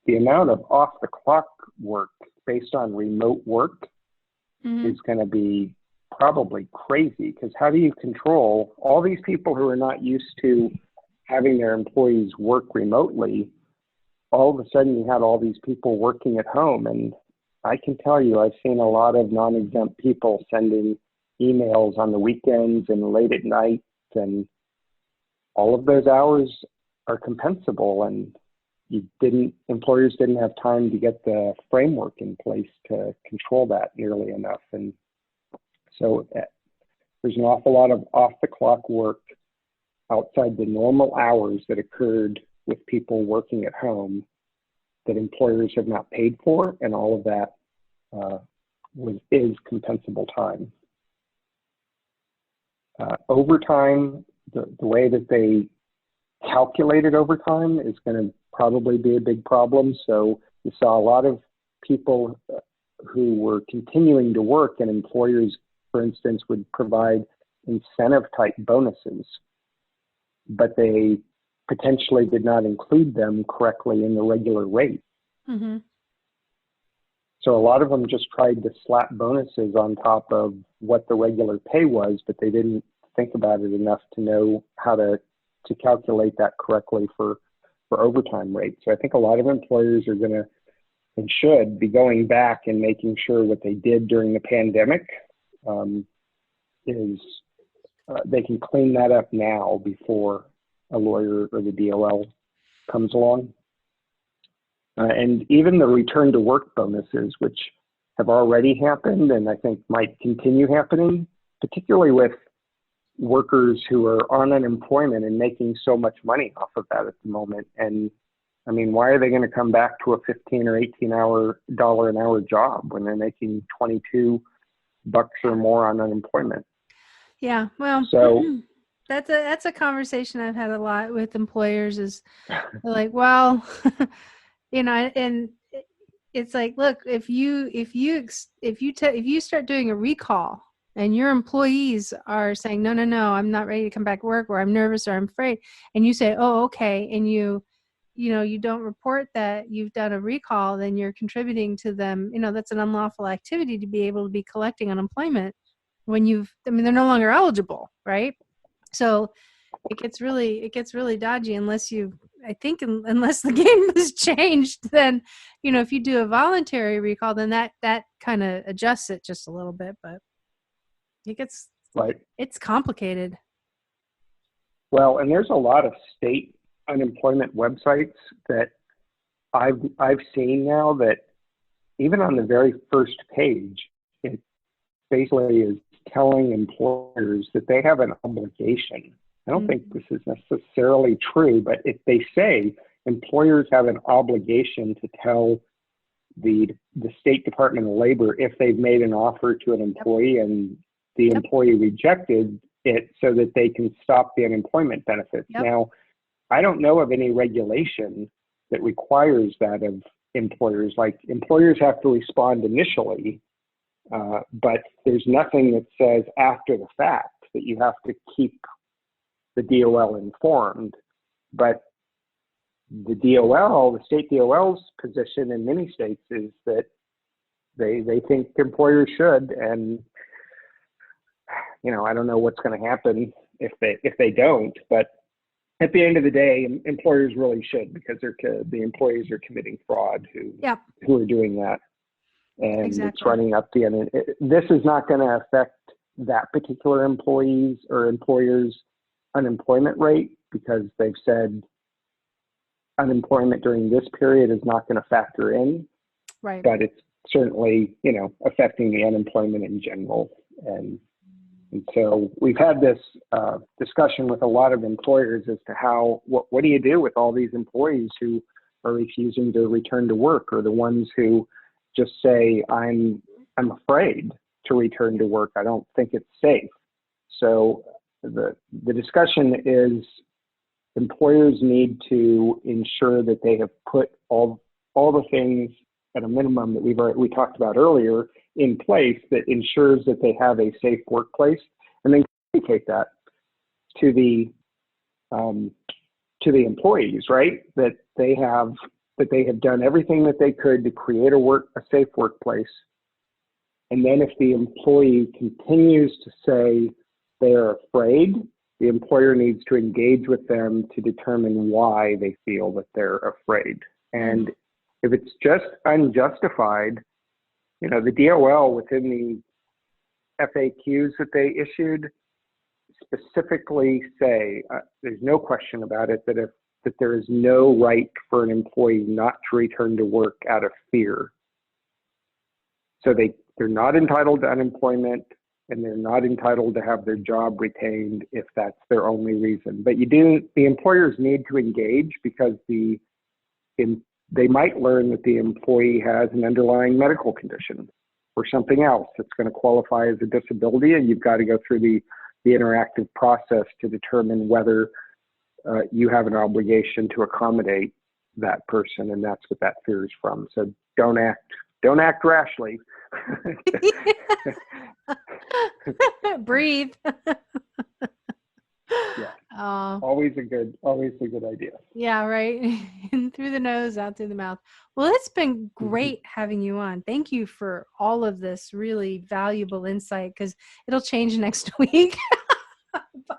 The amount of off-the-clock work based on remote work is going to be probably crazy, because how do you control all these people who are not used to having their employees work remotely? All of a sudden you had all these people working at home, and I can tell you I've seen a lot of non-exempt people sending emails on the weekends and late at night, and all of those hours are compensable, and employers didn't have time to get the framework in place to control that nearly enough. And so there's an awful lot of off-the-clock work outside the normal hours that occurred with people working at home that employers have not paid for, and all of that is compensable time. Overtime, the way that they calculated overtime is going to probably be a big problem. So you saw a lot of people who were continuing to work, and employers, for instance, would provide incentive type bonuses, but they potentially did not include them correctly in the regular rate. So a lot of them just tried to slap bonuses on top of what the regular pay was, but they didn't think about it enough to know how to calculate that correctly for overtime rates. So I think a lot of employers are going to and should be going back and making sure what they did during the pandemic is they can clean that up now before a lawyer or the DOL comes along. And even the return to work bonuses, which have already happened and I think might continue happening, particularly with workers who are on unemployment and making so much money off of that at the moment. And I mean, why are they going to come back to a 15 or 18 dollar an hour job when they're making 22 bucks or more on unemployment? Yeah, well, so that's a conversation I've had a lot with employers. Is they're like, well, and it's like, look, if you start doing a recall and your employees are saying, no, I'm not ready to come back to work, or I'm nervous, or I'm afraid, and you say, oh, okay, and you don't report that you've done a recall, then you're contributing to them. That's an unlawful activity to be able to be collecting unemployment when they're no longer eligible, right? So it gets really dodgy unless unless the game has changed. Then, if you do a voluntary recall, then that kind of adjusts it just a little bit, but it's complicated. Well, and there's a lot of state unemployment websites that I've seen now that even on the very first page, it basically is telling employers that they have an obligation. I don't think this is necessarily true, but if they say employers have an obligation to tell the State Department of Labor if they've made an offer to an employee and the employee rejected it, so that they can stop the unemployment benefits. Now, I don't know of any regulation that requires that of employers. Like, employers have to respond initially, but there's nothing that says after the fact that you have to keep the DOL informed. But the DOL, the state DOL's position in many states is that they think employers should, and I don't know what's going to happen if they don't, but at the end of the day, employers really should, because the employees are committing fraud who are doing that, and it's running up the end. This is not going to affect that particular employees or employer's unemployment rate, because they've said unemployment during this period is not going to factor in. Right. But it's certainly, affecting the unemployment in general. And so we've had this discussion with a lot of employers as to what do you do with all these employees who are refusing to return to work, or the ones who just say, I'm afraid to return to work. I don't think it's safe. So the discussion is employers need to ensure that they have put all the things at a minimum that we talked about earlier in place that ensures that they have a safe workplace, and then communicate that to the employees, right? That they have done everything that they could to create a safe workplace. And then if the employee continues to say they are afraid, the employer needs to engage with them to determine why they feel that they're afraid. And if it's just unjustified, the DOL within the FAQs that they issued specifically say, there's no question about it, that there is no right for an employee not to return to work out of fear. So they're not entitled to unemployment, and they're not entitled to have their job retained if that's their only reason. But the employers need to engage, because they might learn that the employee has an underlying medical condition or something else that's going to qualify as a disability, and you've got to go through the interactive process to determine whether you have an obligation to accommodate that person, and that's what that fear is from. So don't act rashly. Breathe. Yeah. Always a good idea. Yeah, right. In through the nose, out through the mouth. Well, it's been great having you on. Thank you for all of this really valuable insight, because it'll change next week. But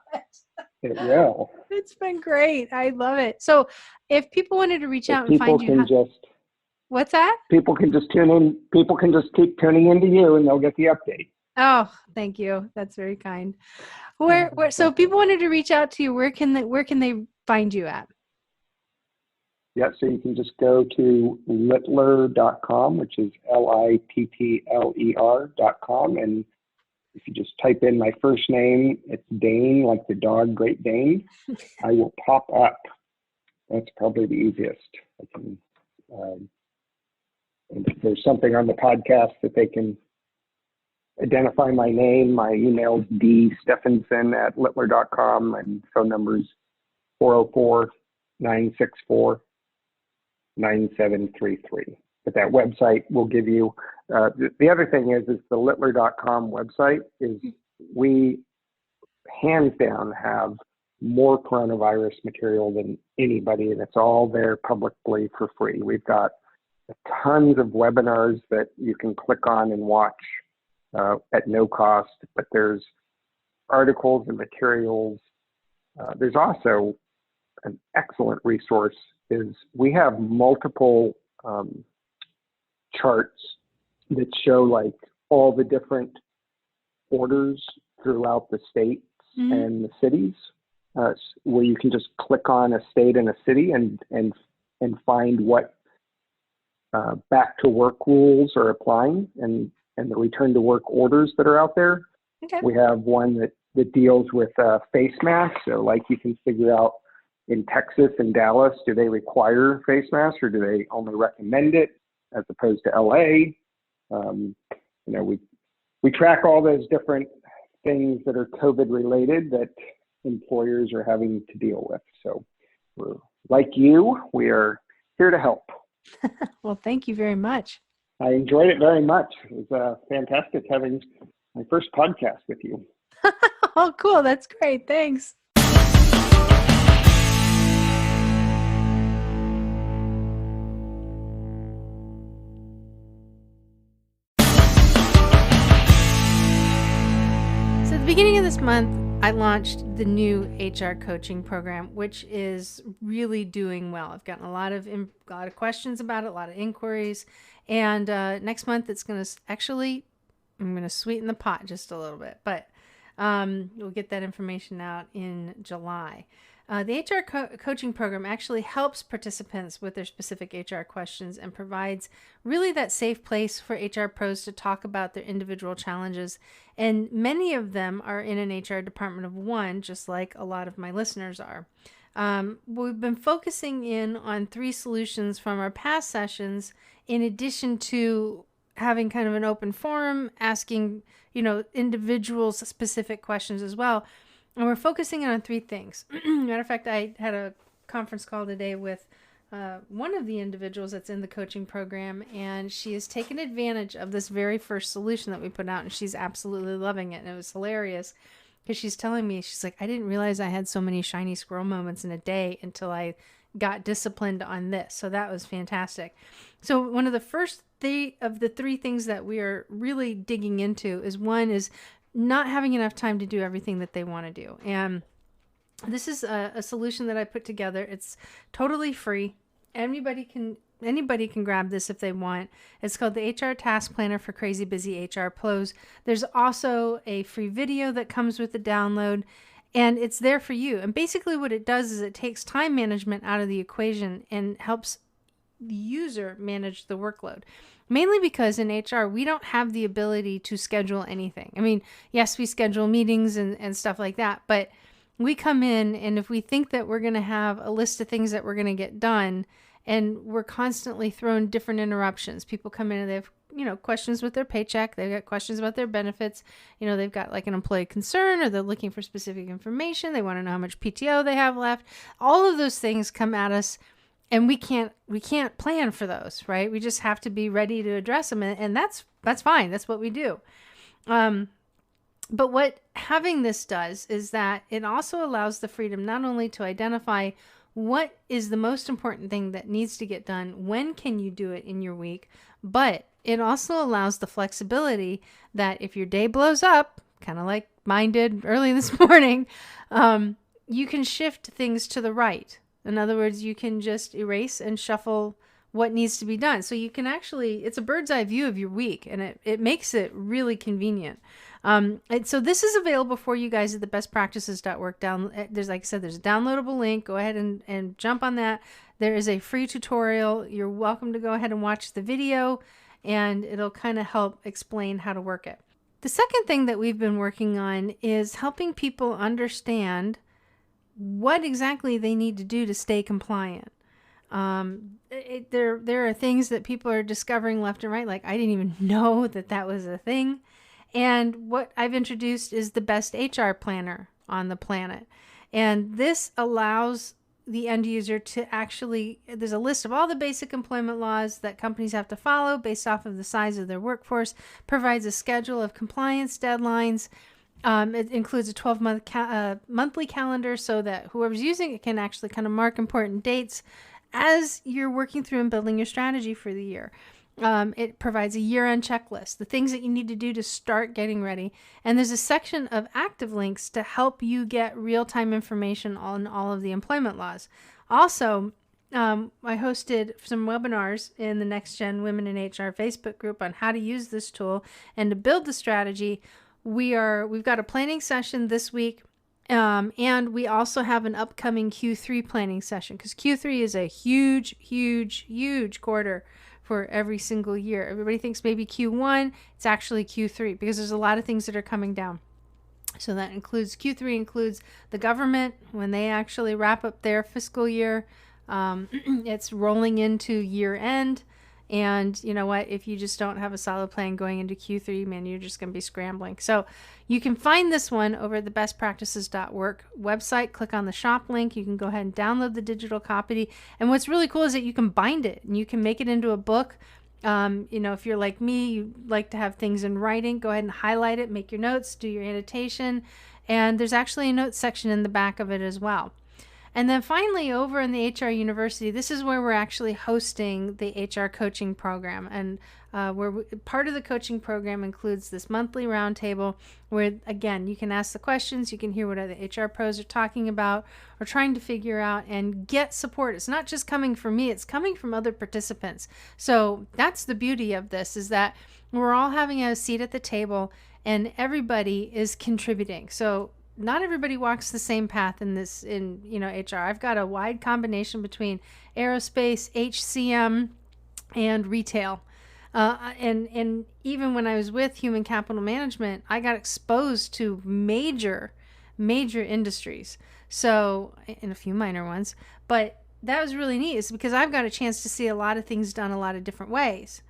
It will. It's been great. I love it. So if people wanted to reach out and find you, what's that? People can just tune in. People can just keep tuning into you, and they'll get the update. Oh, thank you. That's very kind. So if people wanted to reach out to you, where can they find you at? Yeah, so you can just go to littler.com, which is littler.com, and if you just type in my first name, it's Dane, like the dog Great Dane. I will pop up. That's probably the easiest. And if there's something on the podcast that they can identify my name, my email is dsteffenson@littler.com, and phone number is 404-964-9733. But that website will give you, the other thing is the littler.com website is, we hands down have more coronavirus material than anybody, and it's all there publicly for free. We've got tons of webinars that you can click on and watch at no cost, but there's articles and materials. There's also an excellent resource is we have multiple charts that show like all the different orders throughout the states and the cities, where you can just click on a state and a city and find what back to work rules are applying and the return to work orders that are out there. Okay. We have one that deals with face masks. So like you can figure out in Texas and Dallas, do they require face masks or do they only recommend it, as opposed to LA? We track all those different things that are COVID related that employers are having to deal with. So we're like you, we are here to help. Well, thank you very much. I enjoyed it very much. It was fantastic having my first podcast with you. Oh, cool. That's great. Thanks. So at the beginning of this month, I launched the new HR coaching program, which is really doing well. I've gotten a lot of questions about it, a lot of inquiries. And next month, it's going to I'm going to sweeten the pot just a little bit, but we'll get that information out in July. The HR coaching program actually helps participants with their specific HR questions and provides really that safe place for HR pros to talk about their individual challenges. And many of them are in an HR department of one, just like a lot of my listeners are. we've been focusing in on 3 solutions from our past sessions, in addition to having kind of an open forum, asking, individuals specific questions as well. And we're focusing on 3 things. Matter of fact, I had a conference call today with one of the individuals that's in the coaching program, and she has taken advantage of this very first solution that we put out, and she's absolutely loving it. And it was hilarious because she's telling me, she's like, I didn't realize I had so many shiny squirrel moments in a day until I got disciplined on this. So that was fantastic. So one of the first of the 3 things that we are really digging into is, one is not having enough time to do everything that they want to do. And this is a solution that I put together. It's totally free. Anybody can grab this if they want. It's called the HR Task Planner for Crazy Busy HR Pros. There's also a free video that comes with the download, and it's there for you. And basically what it does is it takes time management out of the equation and helps the user manage the workload. Mainly because in HR, we don't have the ability to schedule anything. I mean, yes, we schedule meetings and stuff like that, but we come in, and if we think that we're going to have a list of things that we're going to get done, and we're constantly throwing different interruptions. People come in and they have, questions with their paycheck. They've got questions about their benefits. They've got like an employee concern, or they're looking for specific information. They want to know how much PTO they have left. All of those things come at us, and we can't plan for those, right? We just have to be ready to address them. And that's fine. That's what we do. But what having this does is that it also allows the freedom not only to identify what is the most important thing that needs to get done, when can you do it in your week, but it also allows the flexibility that if your day blows up, kind of like mine did early this morning, you can shift things to the right. In other words, you can just erase and shuffle what needs to be done. So you can actually, it's a bird's eye view of your week, and it makes it really convenient. And so this is available for you guys at the bestpractices.org. There's, like I said, there's a downloadable link. Go ahead and jump on that. There is a free tutorial. You're welcome to go ahead and watch the video, and it'll kind of help explain how to work it. The second thing that we've been working on is helping people understand what exactly they need to do to stay compliant. There are things that people are discovering left and right. Like, I didn't even know that was a thing. And what I've introduced is the best HR planner on the planet. And this allows the end user to actually, there's a list of all the basic employment laws that companies have to follow based off of the size of their workforce, provides a schedule of compliance deadlines. It includes a 12-month monthly calendar so that whoever's using it can actually kind of mark important dates as you're working through and building your strategy for the year. It provides a year-end checklist, the things that you need to do to start getting ready. And there's a section of active links to help you get real-time information on all of the employment laws. Also, I hosted some webinars in the Next Gen Women in HR Facebook group on how to use this tool and to build the strategy. We've got a planning session this week, and we also have an upcoming Q3 planning session, because Q3 is a huge, huge, huge quarter for every single year. Everybody thinks maybe Q1, it's actually Q3, because there's a lot of things that are coming down. So that includes, Q3 includes the government when they actually wrap up their fiscal year. It's rolling into year end. And you know what? If you just don't have a solid plan going into Q3, man, you're just going to be scrambling. So you can find this one over at the bestpractices.org website. Click on the shop link. You can go ahead and download the digital copy. And what's really cool is that you can bind it and you can make it into a book. If you're like me, you like to have things in writing, go ahead and highlight it, make your notes, do your annotation. And there's actually a notes section in the back of it as well. And then finally, over in the HR University, this is where we're actually hosting the HR coaching program. And part of the coaching program includes this monthly roundtable where, again, you can ask the questions, you can hear what other HR pros are talking about or trying to figure out and get support. It's not just coming from me, it's coming from other participants. So that's the beauty of this, is that we're all having a seat at the table and everybody is contributing. So not everybody walks the same path in HR. I've got a wide combination between aerospace, HCM, and retail. And even when I was with human capital management, I got exposed to major major industries. So, and a few minor ones, but that was really neat, is because I've got a chance to see a lot of things done a lot of different ways.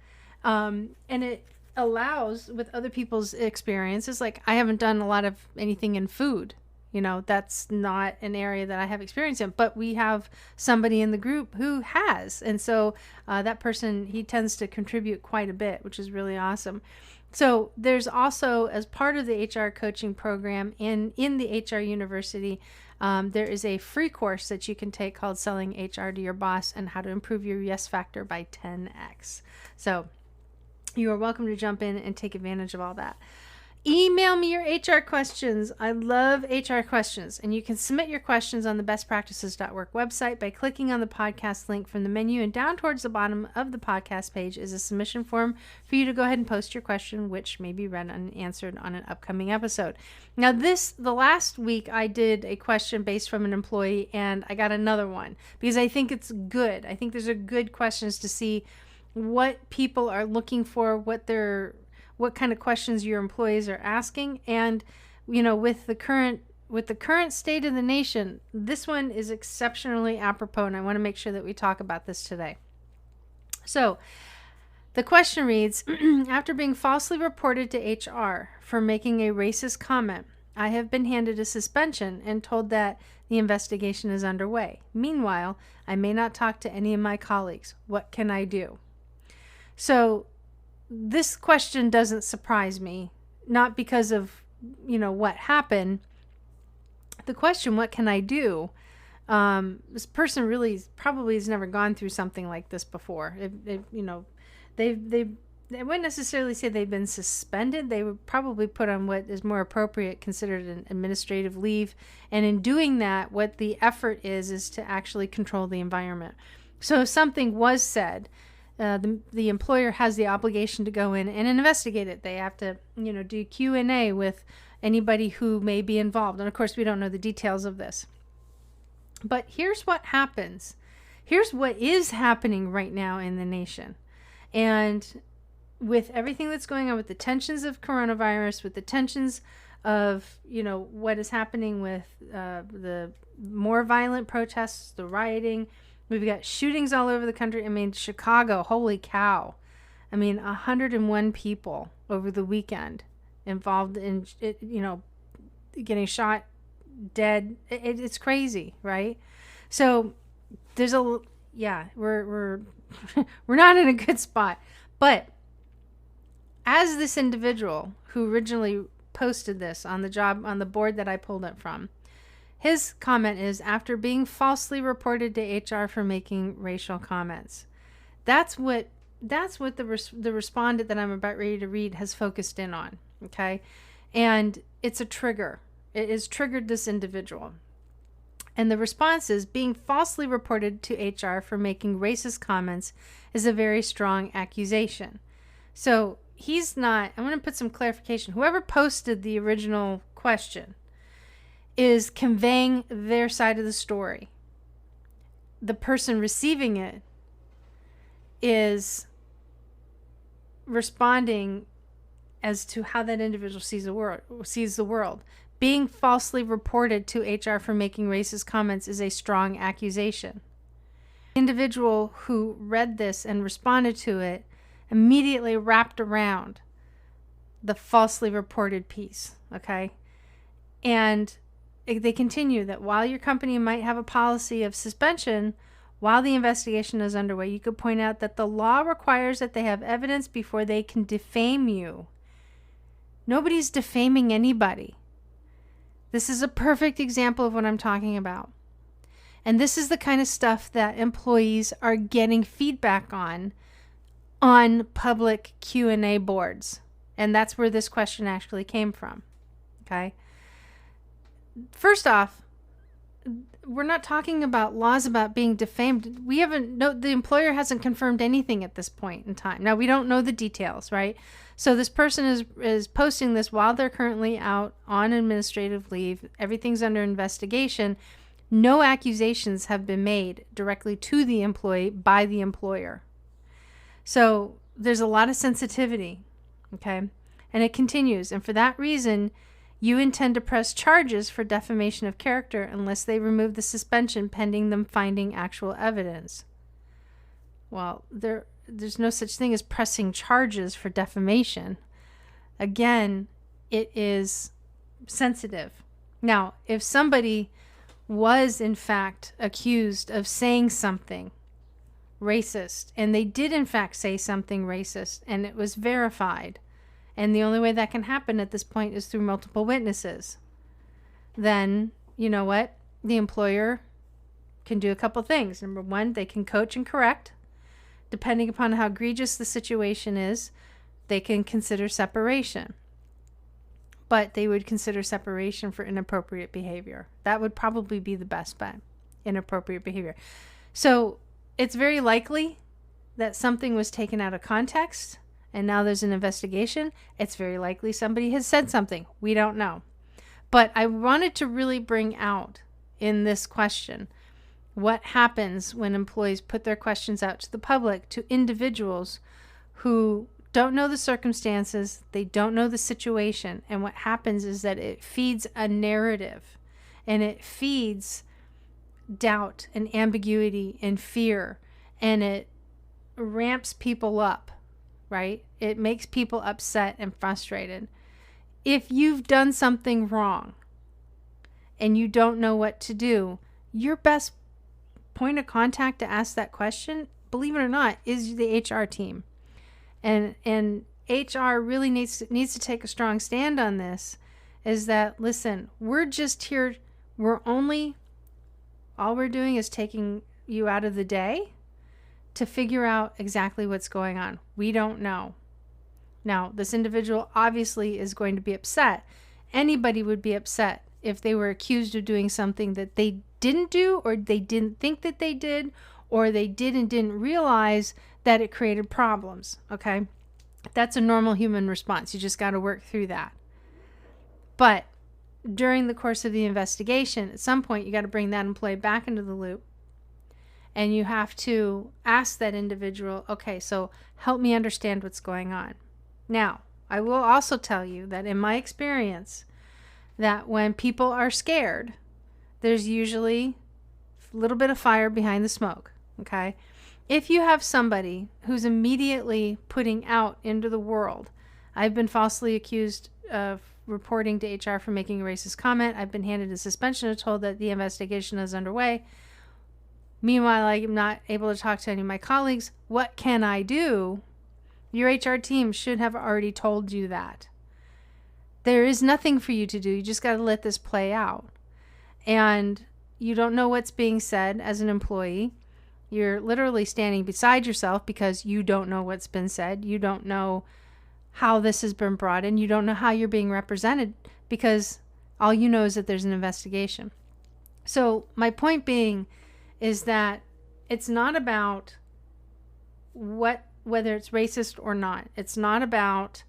And it allows, with other people's experiences, like I haven't done a lot of anything in food. That's not an area that I have experience in, but we have somebody in the group who has. And so that person, he tends to contribute quite a bit, which is really awesome. So there's also, as part of the HR coaching program in the HR University, there is a free course that you can take called Selling HR to Your Boss and How to Improve Your Yes Factor by 10x. So you are welcome to jump in and take advantage of all that. Email me your HR questions. I love HR questions. And you can submit your questions on the bestpractices.work website by clicking on the podcast link from the menu, and down towards the bottom of the podcast page is a submission form for you to go ahead and post your question, which may be read and answered on an upcoming episode. Now the last week I did a question based from an employee, and I got another one because I think it's good. I think those are good questions to see what people are looking for, what kind of questions your employees are asking. And, with the current state of the nation, this one is exceptionally apropos, and I want to make sure that we talk about this today. So the question reads, after being falsely reported to HR for making a racist comment, I have been handed a suspension and told that the investigation is underway. Meanwhile, I may not talk to any of my colleagues. What can I do? So this question doesn't surprise me, not because of, what happened. The question, what can I do? This person really probably has never gone through something like this before. They wouldn't necessarily say they've been suspended. They would probably put on what is more appropriate, considered an administrative leave. And in doing that, what the effort is to actually control the environment. So if something was said, the employer has the obligation to go in and investigate it. They have to, do Q&A with anybody who may be involved. And of course, we don't know the details of this. But here's what happens. Here's what is happening right now in the nation. And with everything that's going on, with the tensions of coronavirus, with the tensions of, what is happening with the more violent protests, the rioting, we've got shootings all over the country. I mean, Chicago, holy cow. 101 people over the weekend involved in, getting shot, dead. It's crazy, right? So there's we're we're not in a good spot. But as this individual who originally posted this on the board that I pulled it from, his comment is, after being falsely reported to HR for making racial comments. That's what the respondent that I'm about ready to read has focused in on, okay? And it's a trigger. It has triggered this individual. And the response is, being falsely reported to HR for making racist comments is a very strong accusation. So he's not, I'm going to put some clarification. Whoever posted the original question is conveying their side of the story. The person receiving it is responding as to how that individual sees the world. Being falsely reported to HR for making racist comments is a strong accusation. The individual who read this and responded to it immediately wrapped around the falsely reported piece, okay? And they continue that while your company might have a policy of suspension while the investigation is underway, you could point out that the law requires that they have evidence before they can defame you. Nobody's defaming anybody. This is a perfect example of what I'm talking about. And this is the kind of stuff that employees are getting feedback on public Q&A boards. And that's where this question actually came from. Okay? First off, we're not talking about laws about being defamed. The employer hasn't confirmed anything at this point in time. Now, we don't know the details, right? So this person is posting this while they're currently out on administrative leave. Everything's under investigation. No accusations have been made directly to the employee by the employer. So there's a lot of sensitivity, okay? And it continues. And for that reason, You intend to press charges for defamation of character unless they remove the suspension pending them finding actual evidence. Well, there's no such thing as pressing charges for defamation. Again, it is sensitive. Now, if somebody was in fact accused of saying something racist, and they did in fact say something racist, and it was verified, and the only way that can happen at this point is through multiple witnesses, then you know what? The employer can do a couple things. Number one, they can coach and correct. Depending upon how egregious the situation is, they can consider separation. But they would consider separation for inappropriate behavior. That would probably be the best bet, inappropriate behavior. So it's very likely that something was taken out of context and now there's an investigation. It's very likely somebody has said something. We don't know. But I wanted to really bring out in this question what happens when employees put their questions out to the public, to individuals who don't know the circumstances, they don't know the situation, and what happens is that it feeds a narrative, and it feeds doubt and ambiguity and fear, and it ramps people up, right? It makes people upset and frustrated. If you've done something wrong and you don't know what to do, your best point of contact to ask that question, believe it or not, is the HR team. And HR really needs to take a strong stand on this, is that, listen, we're just here, all we're doing is taking you out of the day to figure out exactly what's going on. We don't know. Now, this individual obviously is going to be upset. Anybody would be upset if they were accused of doing something that they didn't do, or they didn't think that they did, or they did and didn't realize that it created problems, okay? That's a normal human response. You just got to work through that. But during the course of the investigation, at some point, you got to bring that employee back into the loop, and you have to ask that individual, okay, so help me understand what's going on. Now, I will also tell you that in my experience, that when people are scared, there's usually a little bit of fire behind the smoke, okay? If you have somebody who's immediately putting out into the world, I've been falsely accused of reporting to HR for making a racist comment, I've been handed a suspension and told that the investigation is underway. Meanwhile, I'm not able to talk to any of my colleagues. What can I do? Your HR team should have already told you that. There is nothing for you to do. You just got to let this play out. And you don't know what's being said as an employee. You're literally standing beside yourself because you don't know what's been said. You don't know how this has been brought in. You don't know how you're being represented because all you know is that there's an investigation. So my point being is that it's not about whether it's racist or not. It's not about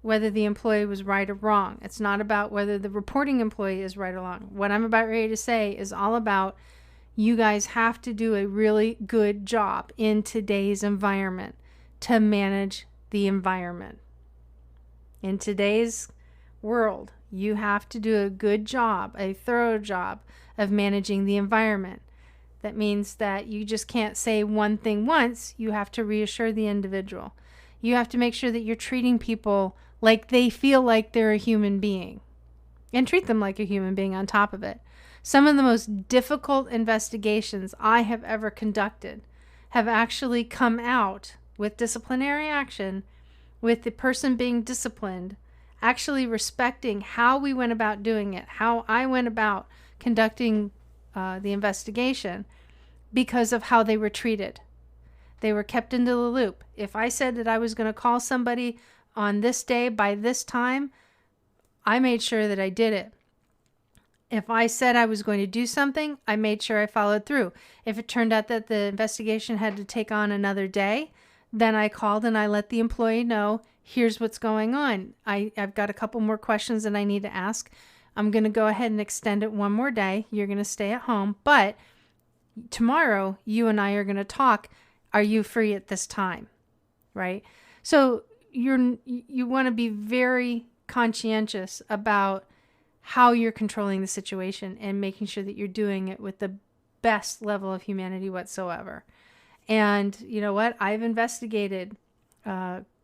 whether the employee was right or wrong. It's not about whether the reporting employee is right or wrong. What I'm about ready to say is all about you guys have to do a really good job in today's environment to manage the environment. In today's world, you have to do a good job, a thorough job of managing the environment. That means that you just can't say one thing once. You have to reassure the individual. You have to make sure that you're treating people like they feel like they're a human being, and treat them like a human being on top of it. Some of the most difficult investigations I have ever conducted have actually come out with disciplinary action, with the person being disciplined, actually respecting how we went about doing it, how I went about conducting the investigation, because of how they were treated. They were kept into the loop. If I said that I was going to call somebody on this day by this time, I made sure that I did it. If I said I was going to do something, I made sure I followed through. If it turned out that the investigation had to take on another day, then I called and I let the employee know, here's what's going on. I've got a couple more questions that I need to ask. I'm going to go ahead and extend it one more day. You're going to stay at home, but tomorrow you and I are going to talk. Are you free at this time? Right? So you want to be very conscientious about how you're controlling the situation and making sure that you're doing it with the best level of humanity whatsoever. And you know what? I've investigated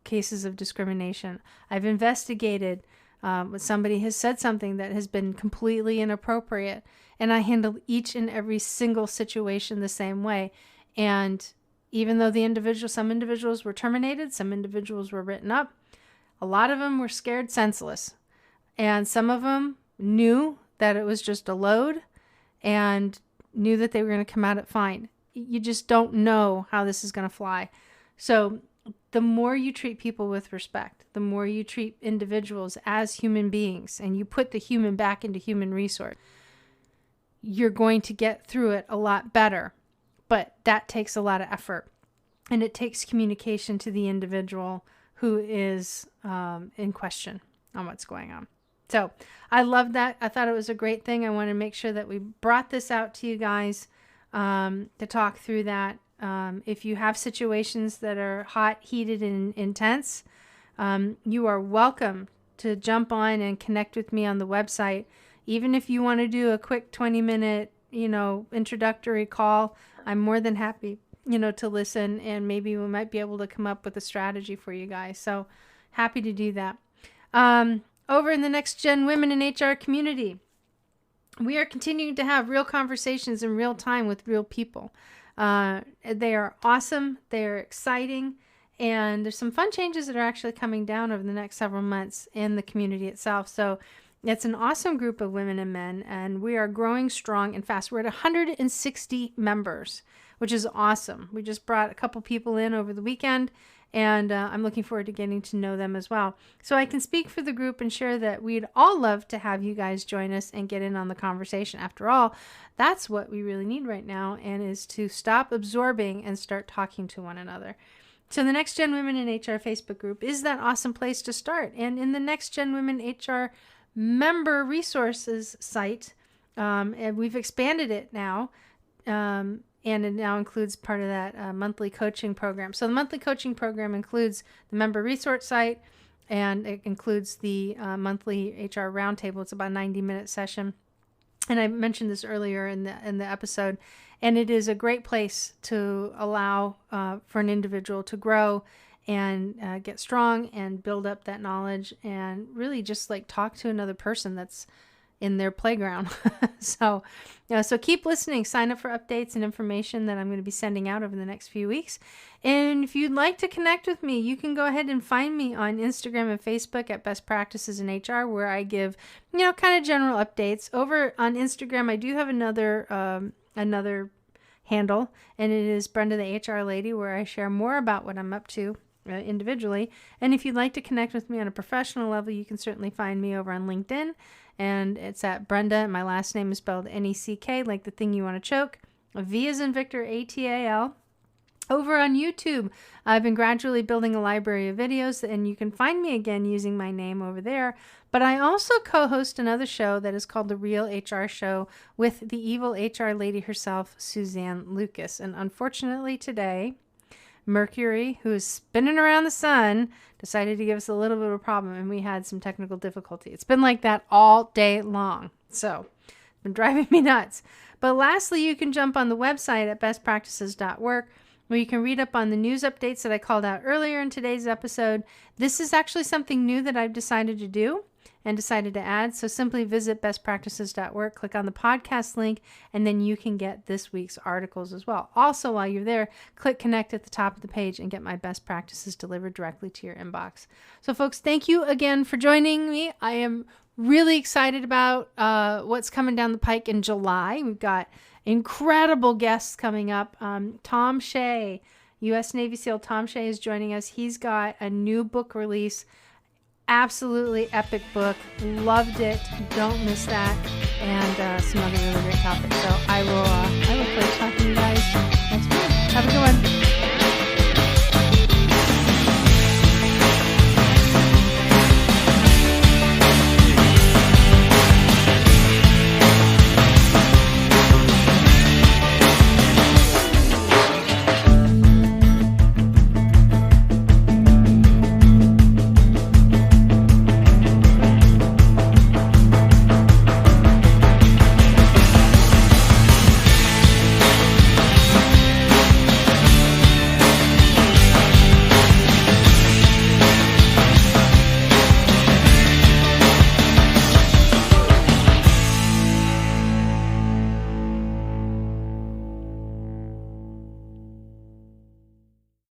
cases of discrimination. I've investigated when somebody has said something that has been completely inappropriate, and I handle each and every single situation the same way. And even though some individuals were terminated, some individuals were written up, a lot of them were scared senseless. And some of them knew that it was just a load and knew that they were going to come out at fine. You just don't know how this is going to fly. So the more you treat people with respect, the more you treat individuals as human beings, and you put the human back into human resource, you're going to get through it a lot better. But that takes a lot of effort, and it takes communication to the individual who is in question on what's going on. So I love that. I thought it was a great thing. I want to make sure that we brought this out to you guys to talk through that. If you have situations that are hot, heated, and intense, you are welcome to jump on and connect with me on the website. Even if you want to do a quick 20-minute, introductory call, I'm more than happy, to listen, and maybe we might be able to come up with a strategy for you guys. So happy to do that. Over in the Next Gen Women in HR community, we are continuing to have real conversations in real time with real people. They are awesome. They are exciting. And there's some fun changes that are actually coming down over the next several months in the community itself. So it's an awesome group of women and men, and we are growing strong and fast. We're at 160 members, which is awesome. We just brought a couple people in over the weekend, and I'm looking forward to getting to know them as well. So I can speak for the group and share that we'd all love to have you guys join us and get in on the conversation. After all, that's what we really need right now, and is to stop absorbing and start talking to one another. So the Next Gen Women in HR Facebook group is that awesome place to start. And in the Next Gen Women HR member resources site, and we've expanded it now, and it now includes part of that monthly coaching program. So the monthly coaching program includes the member resource site, and it includes the monthly HR roundtable. It's about a 90-minute session. And I mentioned this earlier in the episode, and it is a great place to allow for an individual to grow and get strong and build up that knowledge, and really just like talk to another person that's in their playground. So keep listening. Sign up for updates and information that I'm going to be sending out over the next few weeks. And if you'd like to connect with me, you can go ahead and find me on Instagram and Facebook at Best Practices in HR, where I give, kind of general updates. Over on Instagram, I do have another handle, and it is Brenda the HR Lady, where I share more about what I'm up to individually. And if you'd like to connect with me on a professional level, you can certainly find me over on LinkedIn, and it's at Brenda. My last name is spelled Neck, like the thing you want to choke. V as in Victor, ATAL. Over on YouTube, I've been gradually building a library of videos, and you can find me again using my name over there. But I also co-host another show that is called The Real HR Show with the evil HR lady herself, Suzanne Lucas. And unfortunately today, Mercury, who is spinning around the sun, decided to give us a little bit of a problem, and we had some technical difficulty. It's been like that all day long. So it's been driving me nuts. But lastly, you can jump on the website at bestpractices.work, where you can read up on the news updates that I called out earlier in today's episode. This is actually something new that I've decided to do and decided to add. So simply visit bestpractices.work, click on the podcast link, and then you can get this week's articles as well. Also, while you're there, click connect at the top of the page and get my best practices delivered directly to your inbox. So folks, thank you again for joining me. I am really excited about what's coming down the pike in July. We've got incredible guests coming up. Tom Shea, U.S. Navy SEAL Tom Shea, is joining us. He's got a new book release. Absolutely epic book. Loved it. Don't miss that. And some other really great topics. So I will look forward to talking to you guys next week. Have a good one.